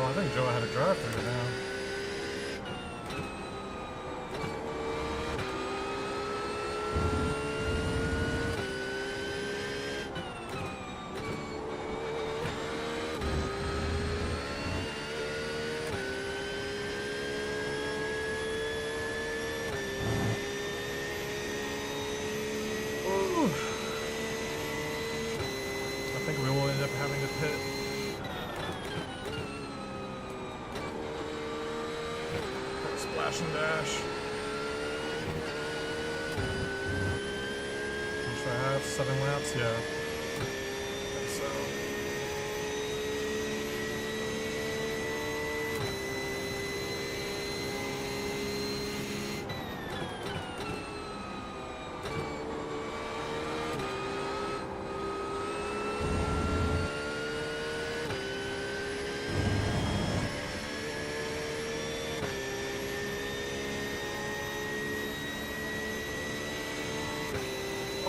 I think Joe had a drive-through now. Ooh. I think we will end up having to pit. Splash and dash. Should I have 7 laps? Yeah. I think so.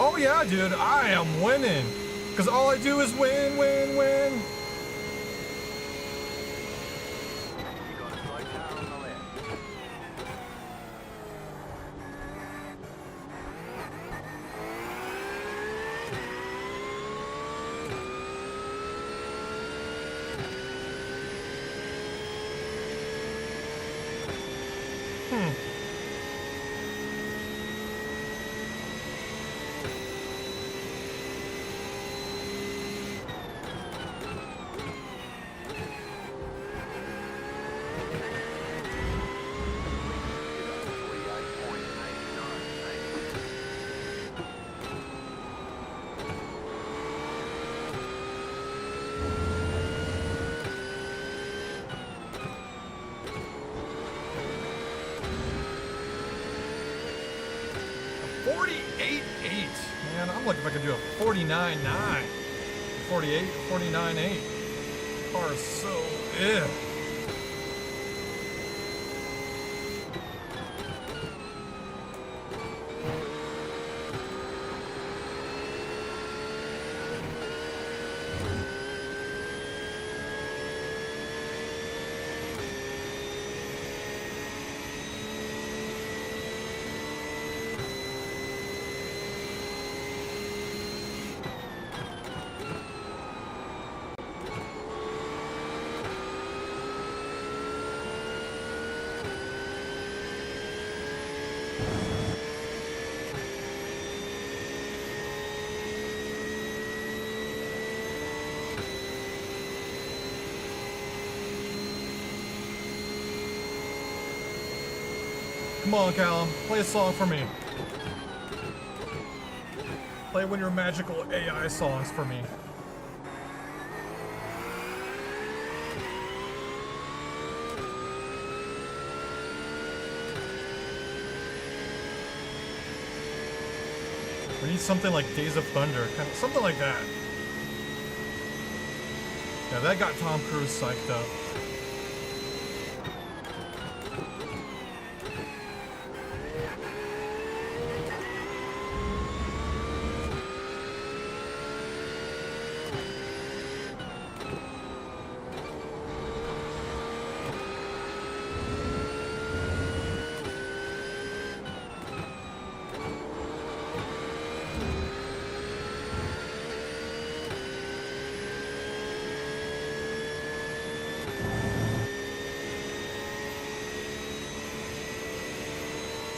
Oh yeah, dude, I am winning. Because all I do is win, win, win. You got a slow car on the left. Man, I'm looking if I can do a 49.9. 48, 49.8. Car is so Come on, Callum. Play a song for me. Play one of your magical AI songs for me. We need something like Days of Thunder, kind of something like that. Yeah, that got Tom Cruise psyched up.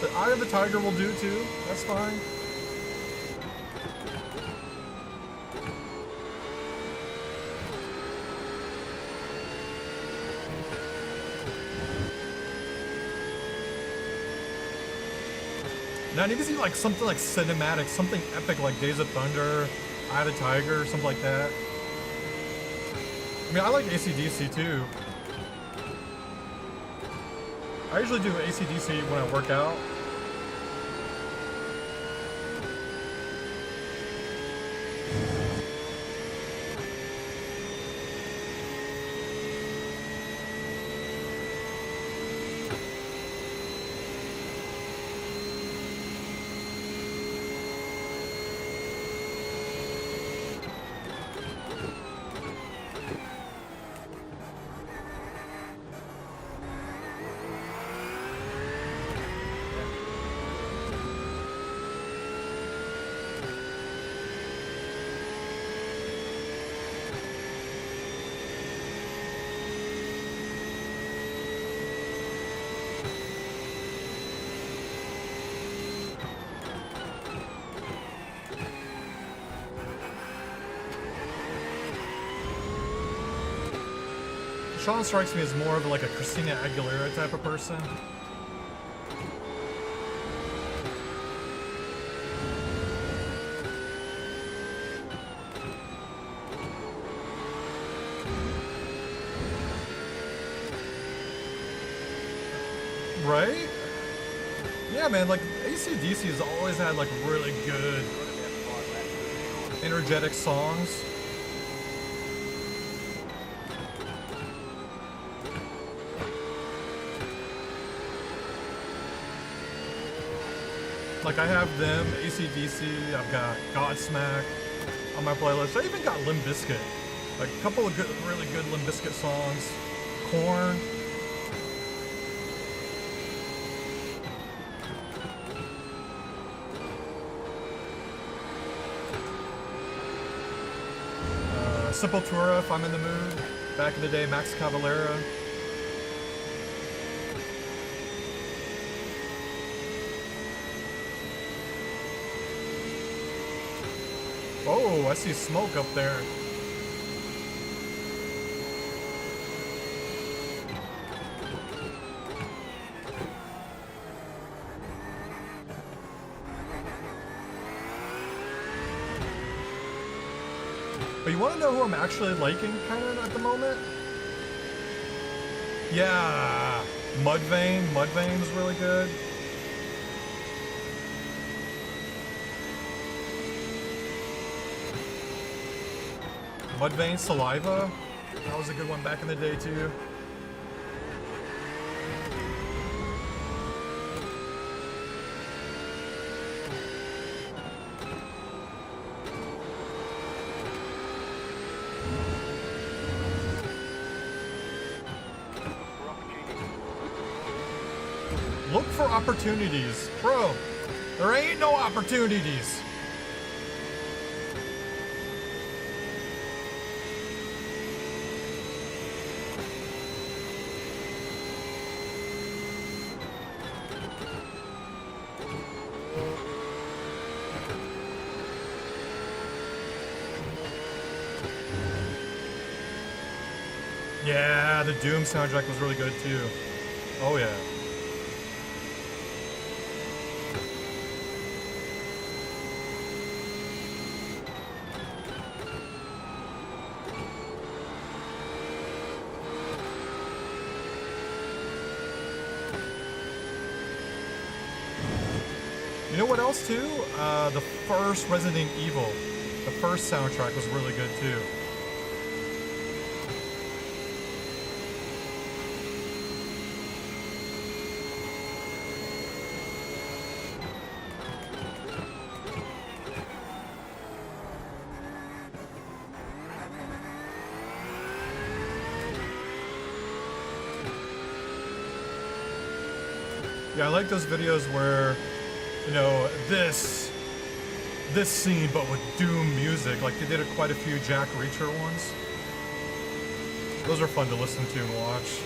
The Eye of the Tiger will do too. That's fine. Now I need to see like something like cinematic, something epic like Days of Thunder, Eye of the Tiger, something like that. I mean, I like AC/DC too. I usually do AC/DC when I work out. Sean strikes me as more of like a Christina Aguilera type of person. Right? Yeah, man, like AC/DC has always had like really good, energetic songs. Like I have them, AC/DC, I've got Godsmack on my playlist. I even got Limp Bizkit. Like a couple of good, really good Limp Bizkit songs. Korn. Sepultura, if I'm in the mood. Back in the day, Max Cavalera. Oh, I see smoke up there. But you want to know who I'm actually liking kind of at the moment? Yeah, Mudvayne. Mudvayne was really good. Mudvayne, Saliva. That was a good one back in the day too. Look for opportunities. Bro, there ain't no opportunities. Yeah, the Doom soundtrack was really good too. Oh yeah. You know what else too? The first Resident Evil. The first soundtrack was really good too. Yeah, I like those videos where, you know, this scene, but with Doom music. Like they did quite a few Jack Reacher ones. Those are fun to listen to and watch.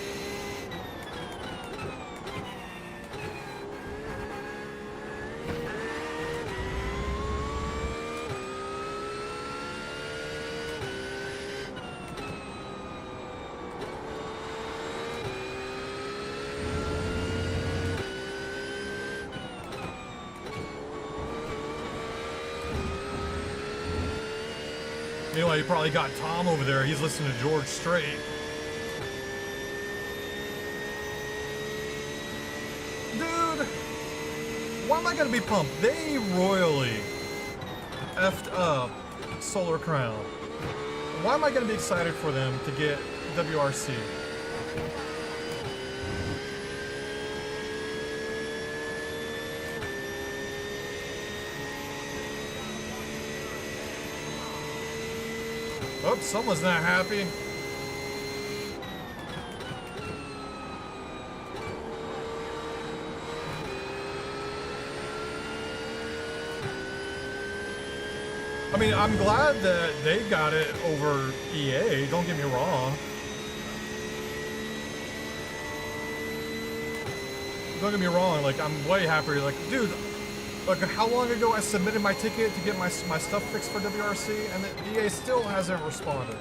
Meanwhile, you probably got Tom over there. He's listening to George Strait. Dude, why am I gonna be pumped? They royally effed up Solar Crown. Why am I gonna be excited for them to get WRC? Oh, someone's not happy. I mean, I'm glad that they got it over EA, don't get me wrong. Don't get me wrong, like, I'm way happier. Like, dude, like, how long ago I submitted my ticket to get my stuff fixed for WRC, and the EA still hasn't responded.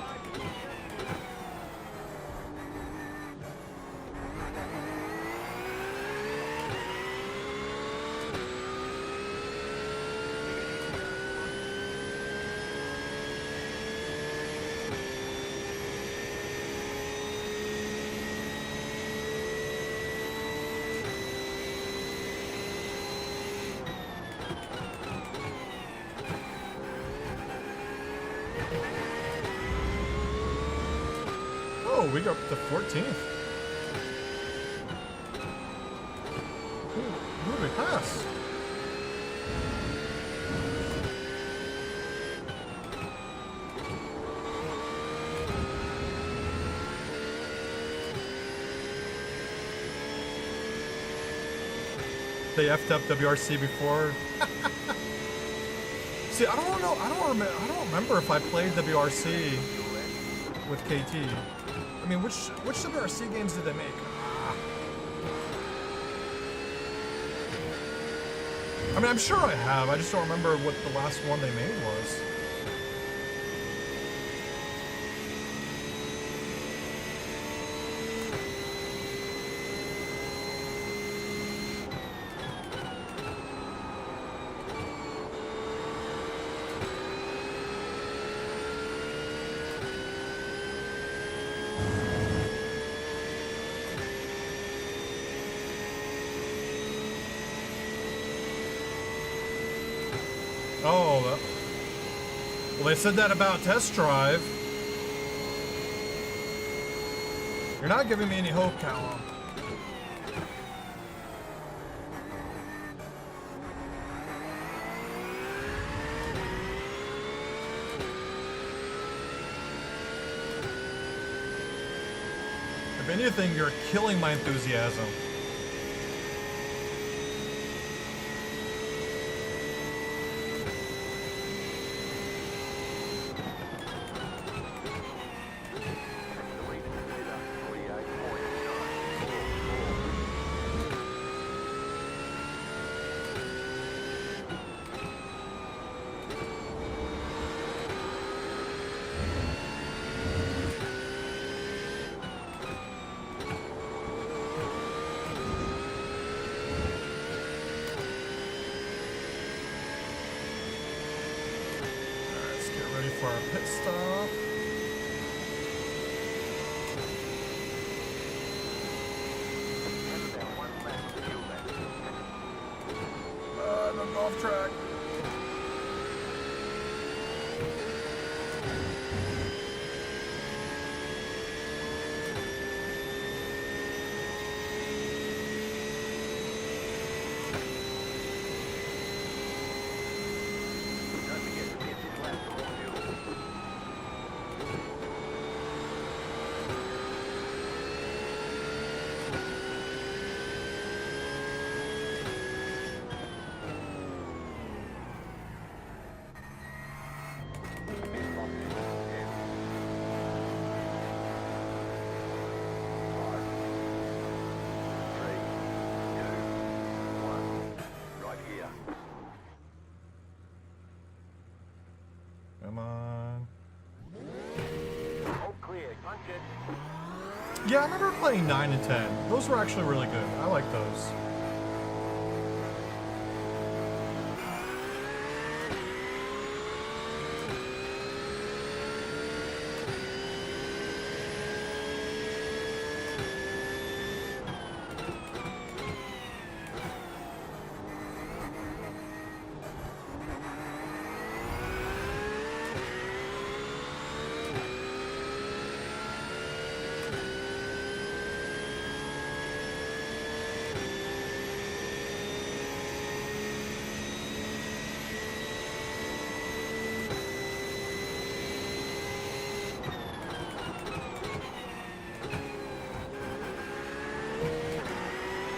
Oh, we got up to 14th. Who did we pass? They effed up WRC before. See, I don't know. I don't remember if I played WRC with KT. I mean, which WRC games did they make? I mean, I'm sure I have. I just don't remember what the last one they made was. Oh, well, they said that about test drive. You're not giving me any hope, Callum. If anything, you're killing my enthusiasm. For our pit stop. I'm on golf track. Come on. All clear. Punch it. Yeah, I remember playing 9 and 10. Those were actually really good. I like those.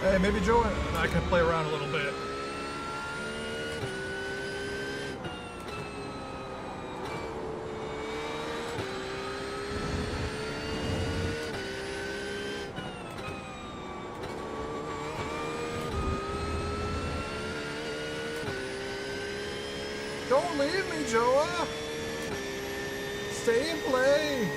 Hey, maybe Joe and I can play around a little bit. Don't leave me, Joa! Stay and play!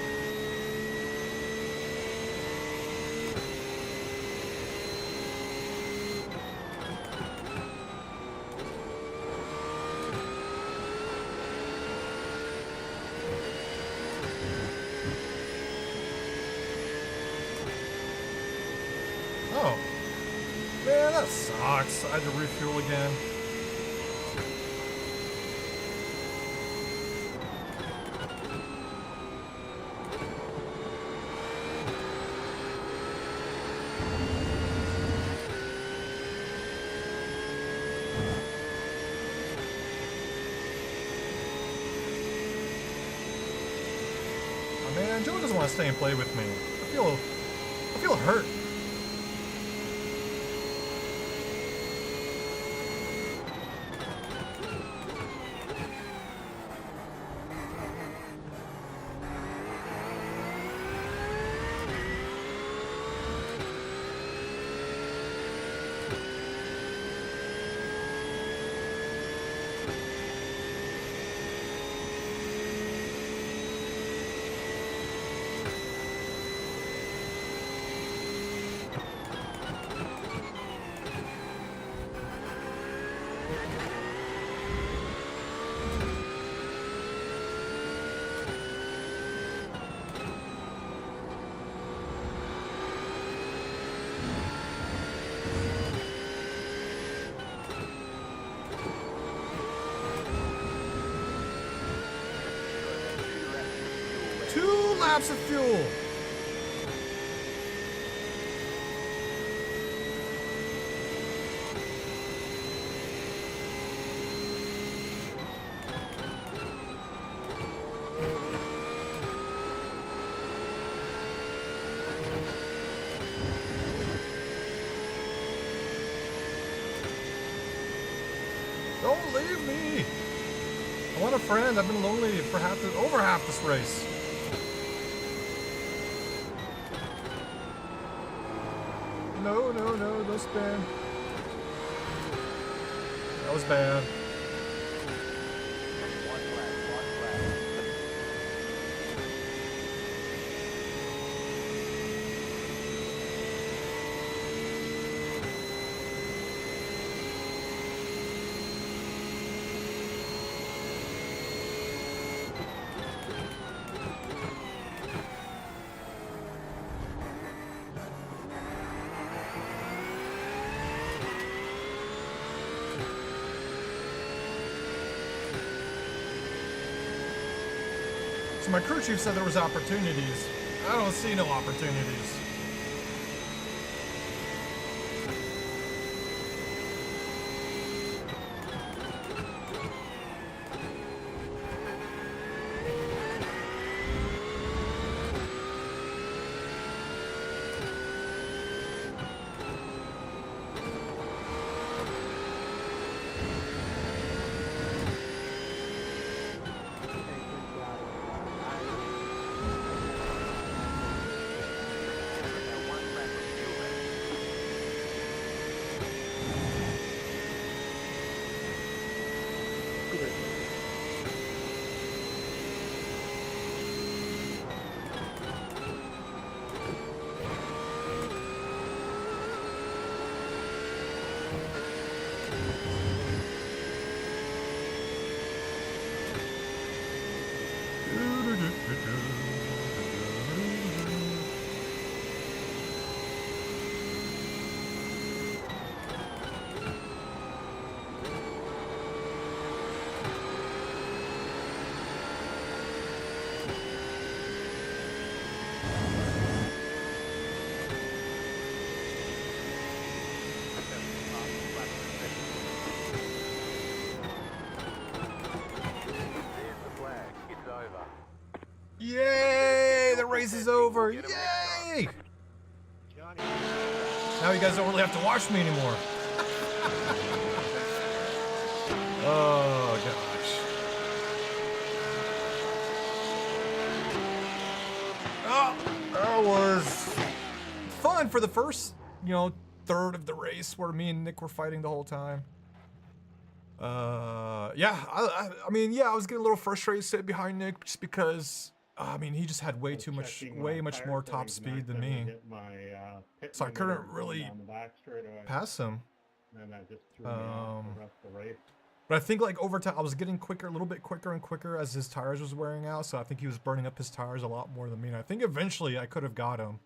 Oh. Man, that sucks. I had to refuel again. man. Joe doesn't want to stay and play with me. I feel hurt. Laps of fuel. Don't leave me. I want a friend. I've been lonely for over half this race. No, don't spin. That was bad. So my crew chief said there was opportunities. I don't see no opportunities. Yay! The race is over. Yay! Now you guys don't really have to watch me anymore. Oh, gosh. Oh, that was fun for the first, third of the race where me and Nick were fighting the whole time. Yeah, I mean, yeah, I was getting a little frustrated sitting behind Nick just because, he just had way much more top speed than me. So I couldn't really pass him. And that just threw me off the rest of the race. But I think like over time, I was getting quicker, a little bit quicker and quicker as his tires was wearing out. So I think he was burning up his tires a lot more than me. And I think eventually I could have got him.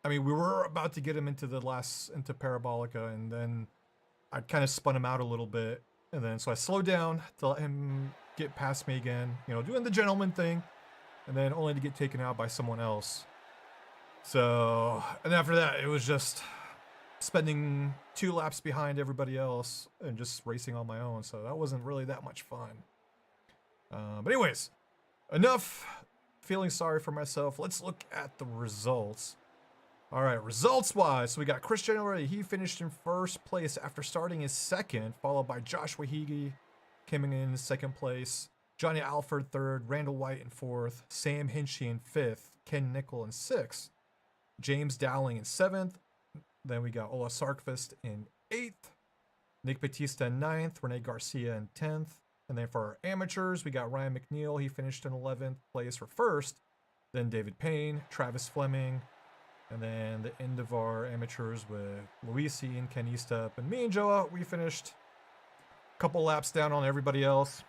We were about to get him into Parabolica, and then I kind of spun him out a little bit. And then so I slowed down to let him get past me again, doing the gentleman thing, and then only to get taken out by someone else. So, and after that, it was just spending 2 laps behind everybody else and just racing on my own. So that wasn't really that much fun. But anyways, enough feeling sorry for myself. Let's look at the results. All right, results-wise, so we got Chris January. He finished in first place after starting his second, followed by Joshua Higgy, coming in second place. Johnny Alford third, Randall White in fourth, Sam Hinchy in fifth, Ken Nickel in sixth, James Dowling in seventh. Then we got Ola Sarkvist in eighth, Nick Batista in ninth, Rene Garcia in 10th. And then for our amateurs, we got Ryan McNeil. He finished in 11th place for first. Then David Payne, Travis Fleming. And then the end of our amateurs with Luisi and Ken Eastup. And me and Joa, we finished a couple laps down on everybody else.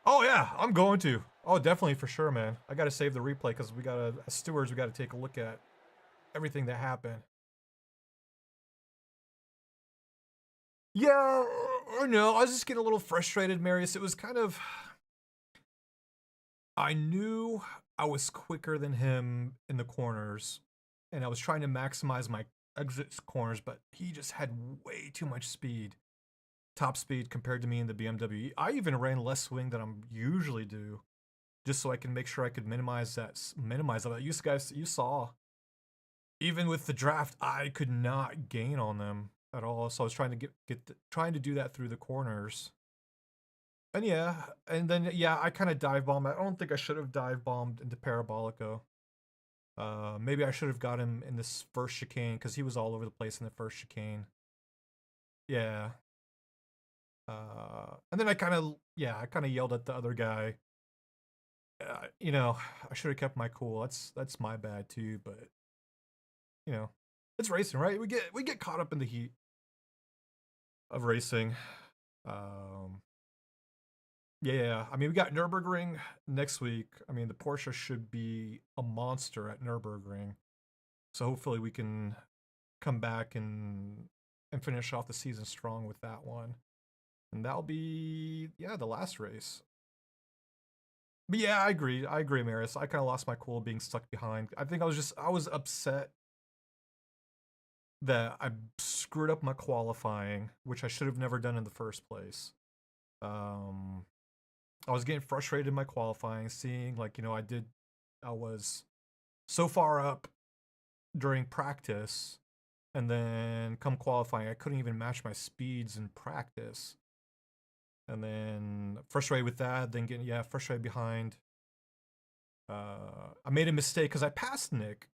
Oh yeah, I'm going to. Oh, definitely for sure, man. I got to save the replay because we got to, as stewards, we got to take a look at everything that happened. Yeah, or no, I was just getting a little frustrated, Marius. It was kind of, I knew I was quicker than him in the corners, and I was trying to maximize my exit corners, but he just had way too much speed, top speed compared to me in the BMW. I even ran less swing than I usually do, just so I can make sure I could minimize that. You guys, you saw, even with the draft, I could not gain on them at all. So I was trying to trying to do that through the corners. And yeah, and then yeah, I kind of dive bombed. I don't think I should have dive bombed into Parabolico. Maybe I should have got him in this first chicane because he was all over the place in the first chicane. Yeah. And then I kind of yelled at the other guy. You know, I should have kept my cool. That's my bad too, but you know, it's racing, right? We get caught up in the heat of racing. Yeah, I mean, we got Nurburgring next week. I mean, the Porsche should be a monster at Nurburgring. So hopefully we can come back and finish off the season strong with that one. And that'll be, yeah, the last race. But yeah, I agree, Maris. I kind of lost my cool being stuck behind. I think I was upset that I screwed up my qualifying, which I should have never done in the first place. I was getting frustrated in my qualifying, seeing like, you know, I was so far up during practice, and then come qualifying, I couldn't even match my speeds in practice. And then frustrated with that, then getting, frustrated behind. I made a mistake because I passed Nick.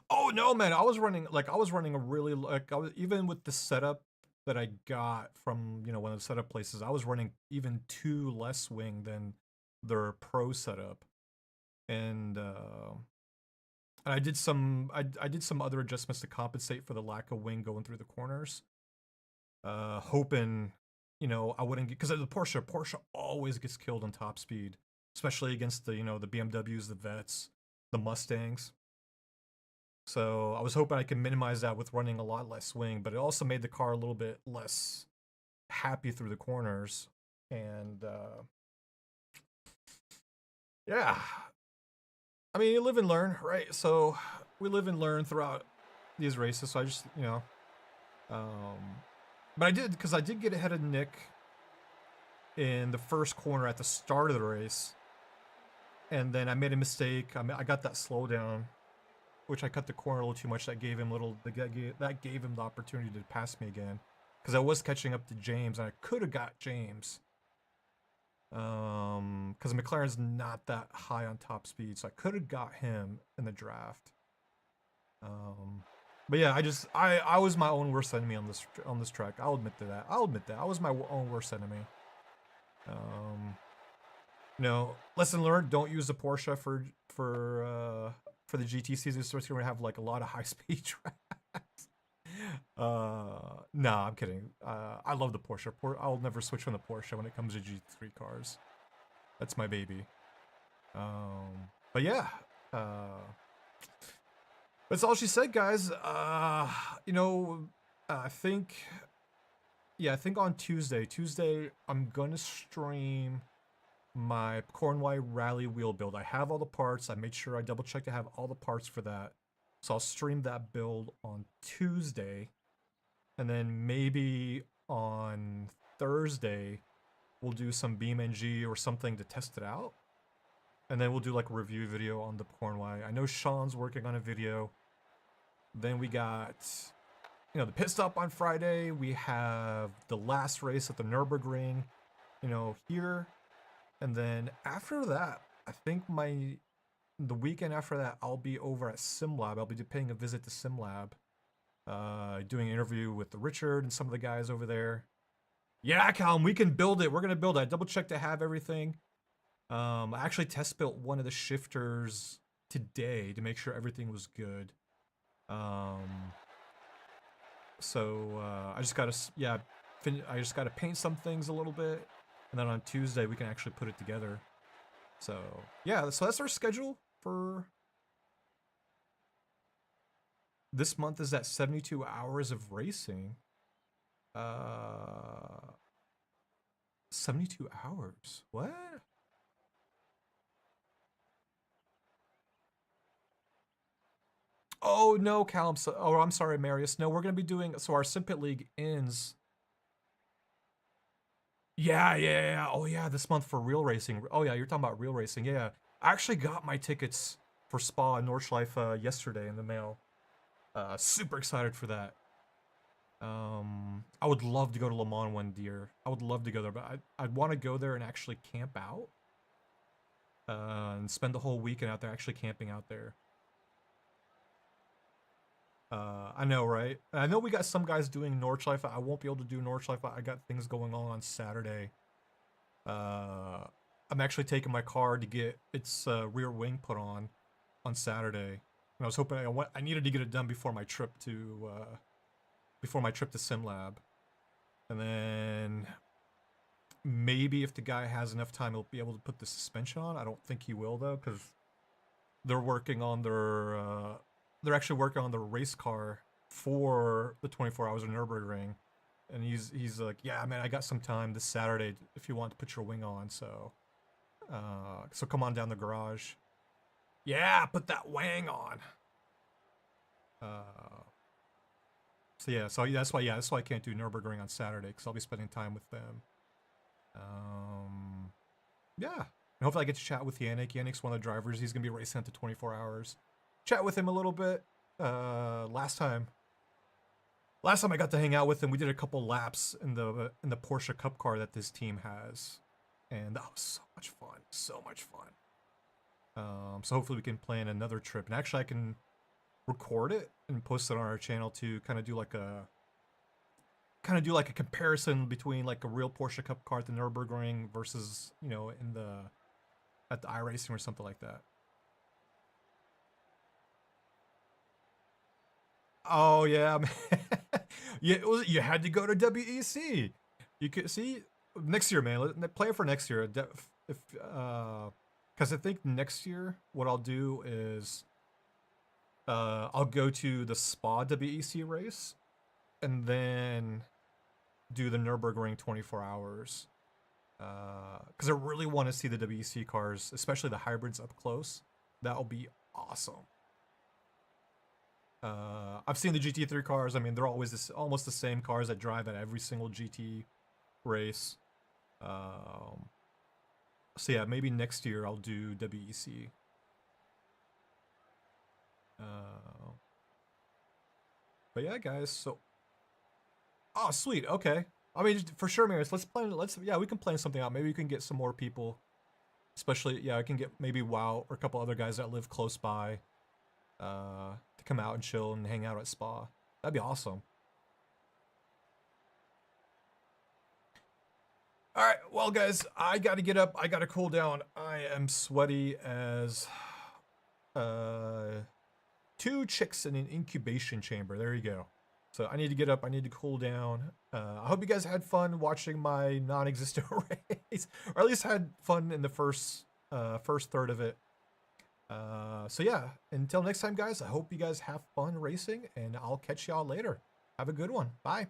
Oh no, man, I was running a really, even with the setup that I got from, you know, one of the setup places, I was running even 2 less wing than their pro setup. And I did some other adjustments to compensate for the lack of wing going through the corners. Hoping, you know, I wouldn't get, because the Porsche always gets killed on top speed, especially against the, you know, the BMWs, the Vets, the Mustangs. So I was hoping I could minimize that with running a lot less swing, but it also made the car a little bit less happy through the corners. And yeah, I mean, you live and learn, right? So we live and learn throughout these races. So I just, you know, but I did get ahead of Nick in the first corner at the start of the race. And then I made a mistake. I got that slowdown, which I cut the corner a little too much. That gave him the opportunity to pass me again, because I was catching up to James, and I could have got James. Because McLaren's not that high on top speed, so I could have got him in the draft. But yeah, I was my own worst enemy on this track. I'll admit that. I was my own worst enemy. You know, lesson learned: don't use the Porsche for the GT season. So we're gonna have like a lot of high speed tracks. Nah, I'm kidding. I love the Porsche. I'll never switch from the Porsche when it comes to GT3 cars. That's my baby. But yeah. That's all she said, guys. You know, I think on Tuesday, I'm gonna stream my Cornwall Rally wheel build. I have all the parts. I made sure I double checked to have all the parts for that. So I'll stream that build on Tuesday. And then maybe on Thursday, we'll do some BeamNG or something to test it out. And then we'll do like a review video on the Pornway. I know Sean's working on a video. Then we got, you know, the pit stop on Friday. We have the last race at the Nurburgring, you know, here. And then after that, I think the weekend after that, I'll be over at SimLab. I'll be paying a visit to SimLab. Doing an interview with Richard and some of the guys over there. Yeah, Callum, we can build it. We're going to build it. I double checked to have everything. I actually test built one of the shifters today to make sure everything was good. So I just gotta, yeah, I just gotta paint some things a little bit, and then on Tuesday we can actually put it together. So yeah, so that's our schedule for this month. Is that 72 hours of racing? 72 hours. What? Oh no, Callum. So, oh, I'm sorry, Marius. No, we're gonna be doing. So our Simpit League ends. Yeah. Oh yeah, this month for real racing. Oh yeah, you're talking about real racing. Yeah, I actually got my tickets for Spa and Nordschleife yesterday in the mail. Super excited for that. I would love to go to Le Mans one year. I would love to go there, but I'd want to go there and actually camp out. And spend the whole weekend out there actually camping out there. I know, right? I know we got some guys doing Nordschleife. I won't be able to do Nordschleife. I got things going on Saturday. I'm actually taking my car to get its rear wing put on Saturday. And I was hoping I needed to get it done before my trip to SimLab. And then maybe if the guy has enough time, he'll be able to put the suspension on. I don't think he will though, because they're working on their they're actually working on the race car for the 24 hours of Nurburgring. And he's like, yeah, man, I got some time this Saturday if you want to put your wing on. So come on down the garage. Yeah, put that wing on. So that's why I can't do Nurburgring on Saturday, because I'll be spending time with them. Yeah. And hopefully I get to chat with Yannick. Yannick's one of the drivers. He's gonna be racing at the 24 hours. Chat with him a little bit. Last time I got to hang out with him, we did a couple laps in the Porsche Cup car that this team has, and that was so much fun. So much fun. So hopefully we can plan another trip, and actually I can record it and post it on our channel to kind of do like a comparison between like a real Porsche Cup car at the Nürburgring versus, you know, at the iRacing or something like that. Oh yeah, man. Yeah, you had to go to WEC. You could see next year, man. Play it for next year. Because I think next year what I'll do is I'll go to the Spa WEC race and then do the Nürburgring 24 hours. Because I really want to see the WEC cars, especially the hybrids up close. That'll be awesome. I've seen the GT3 cars. I mean, they're always almost the same cars that drive at every single GT race. So yeah, maybe next year I'll do WEC. But yeah, guys. So, oh, sweet. Okay. I mean, for sure, Maris. Yeah, we can plan something out. Maybe we can get some more people. Especially, yeah, I can get maybe Wow or a couple other guys that live close by. To come out and chill and hang out at Spa. That'd be awesome. Alright, well guys, I gotta get up, I gotta cool down. I am sweaty as 2 chicks in an incubation chamber. There you go. So I need to get up, I need to cool down. I hope you guys had fun watching my non-existent race. Or at least had fun in the first third of it. So yeah, until next time guys, I hope you guys have fun racing, and I'll catch y'all later. Have a good one. Bye.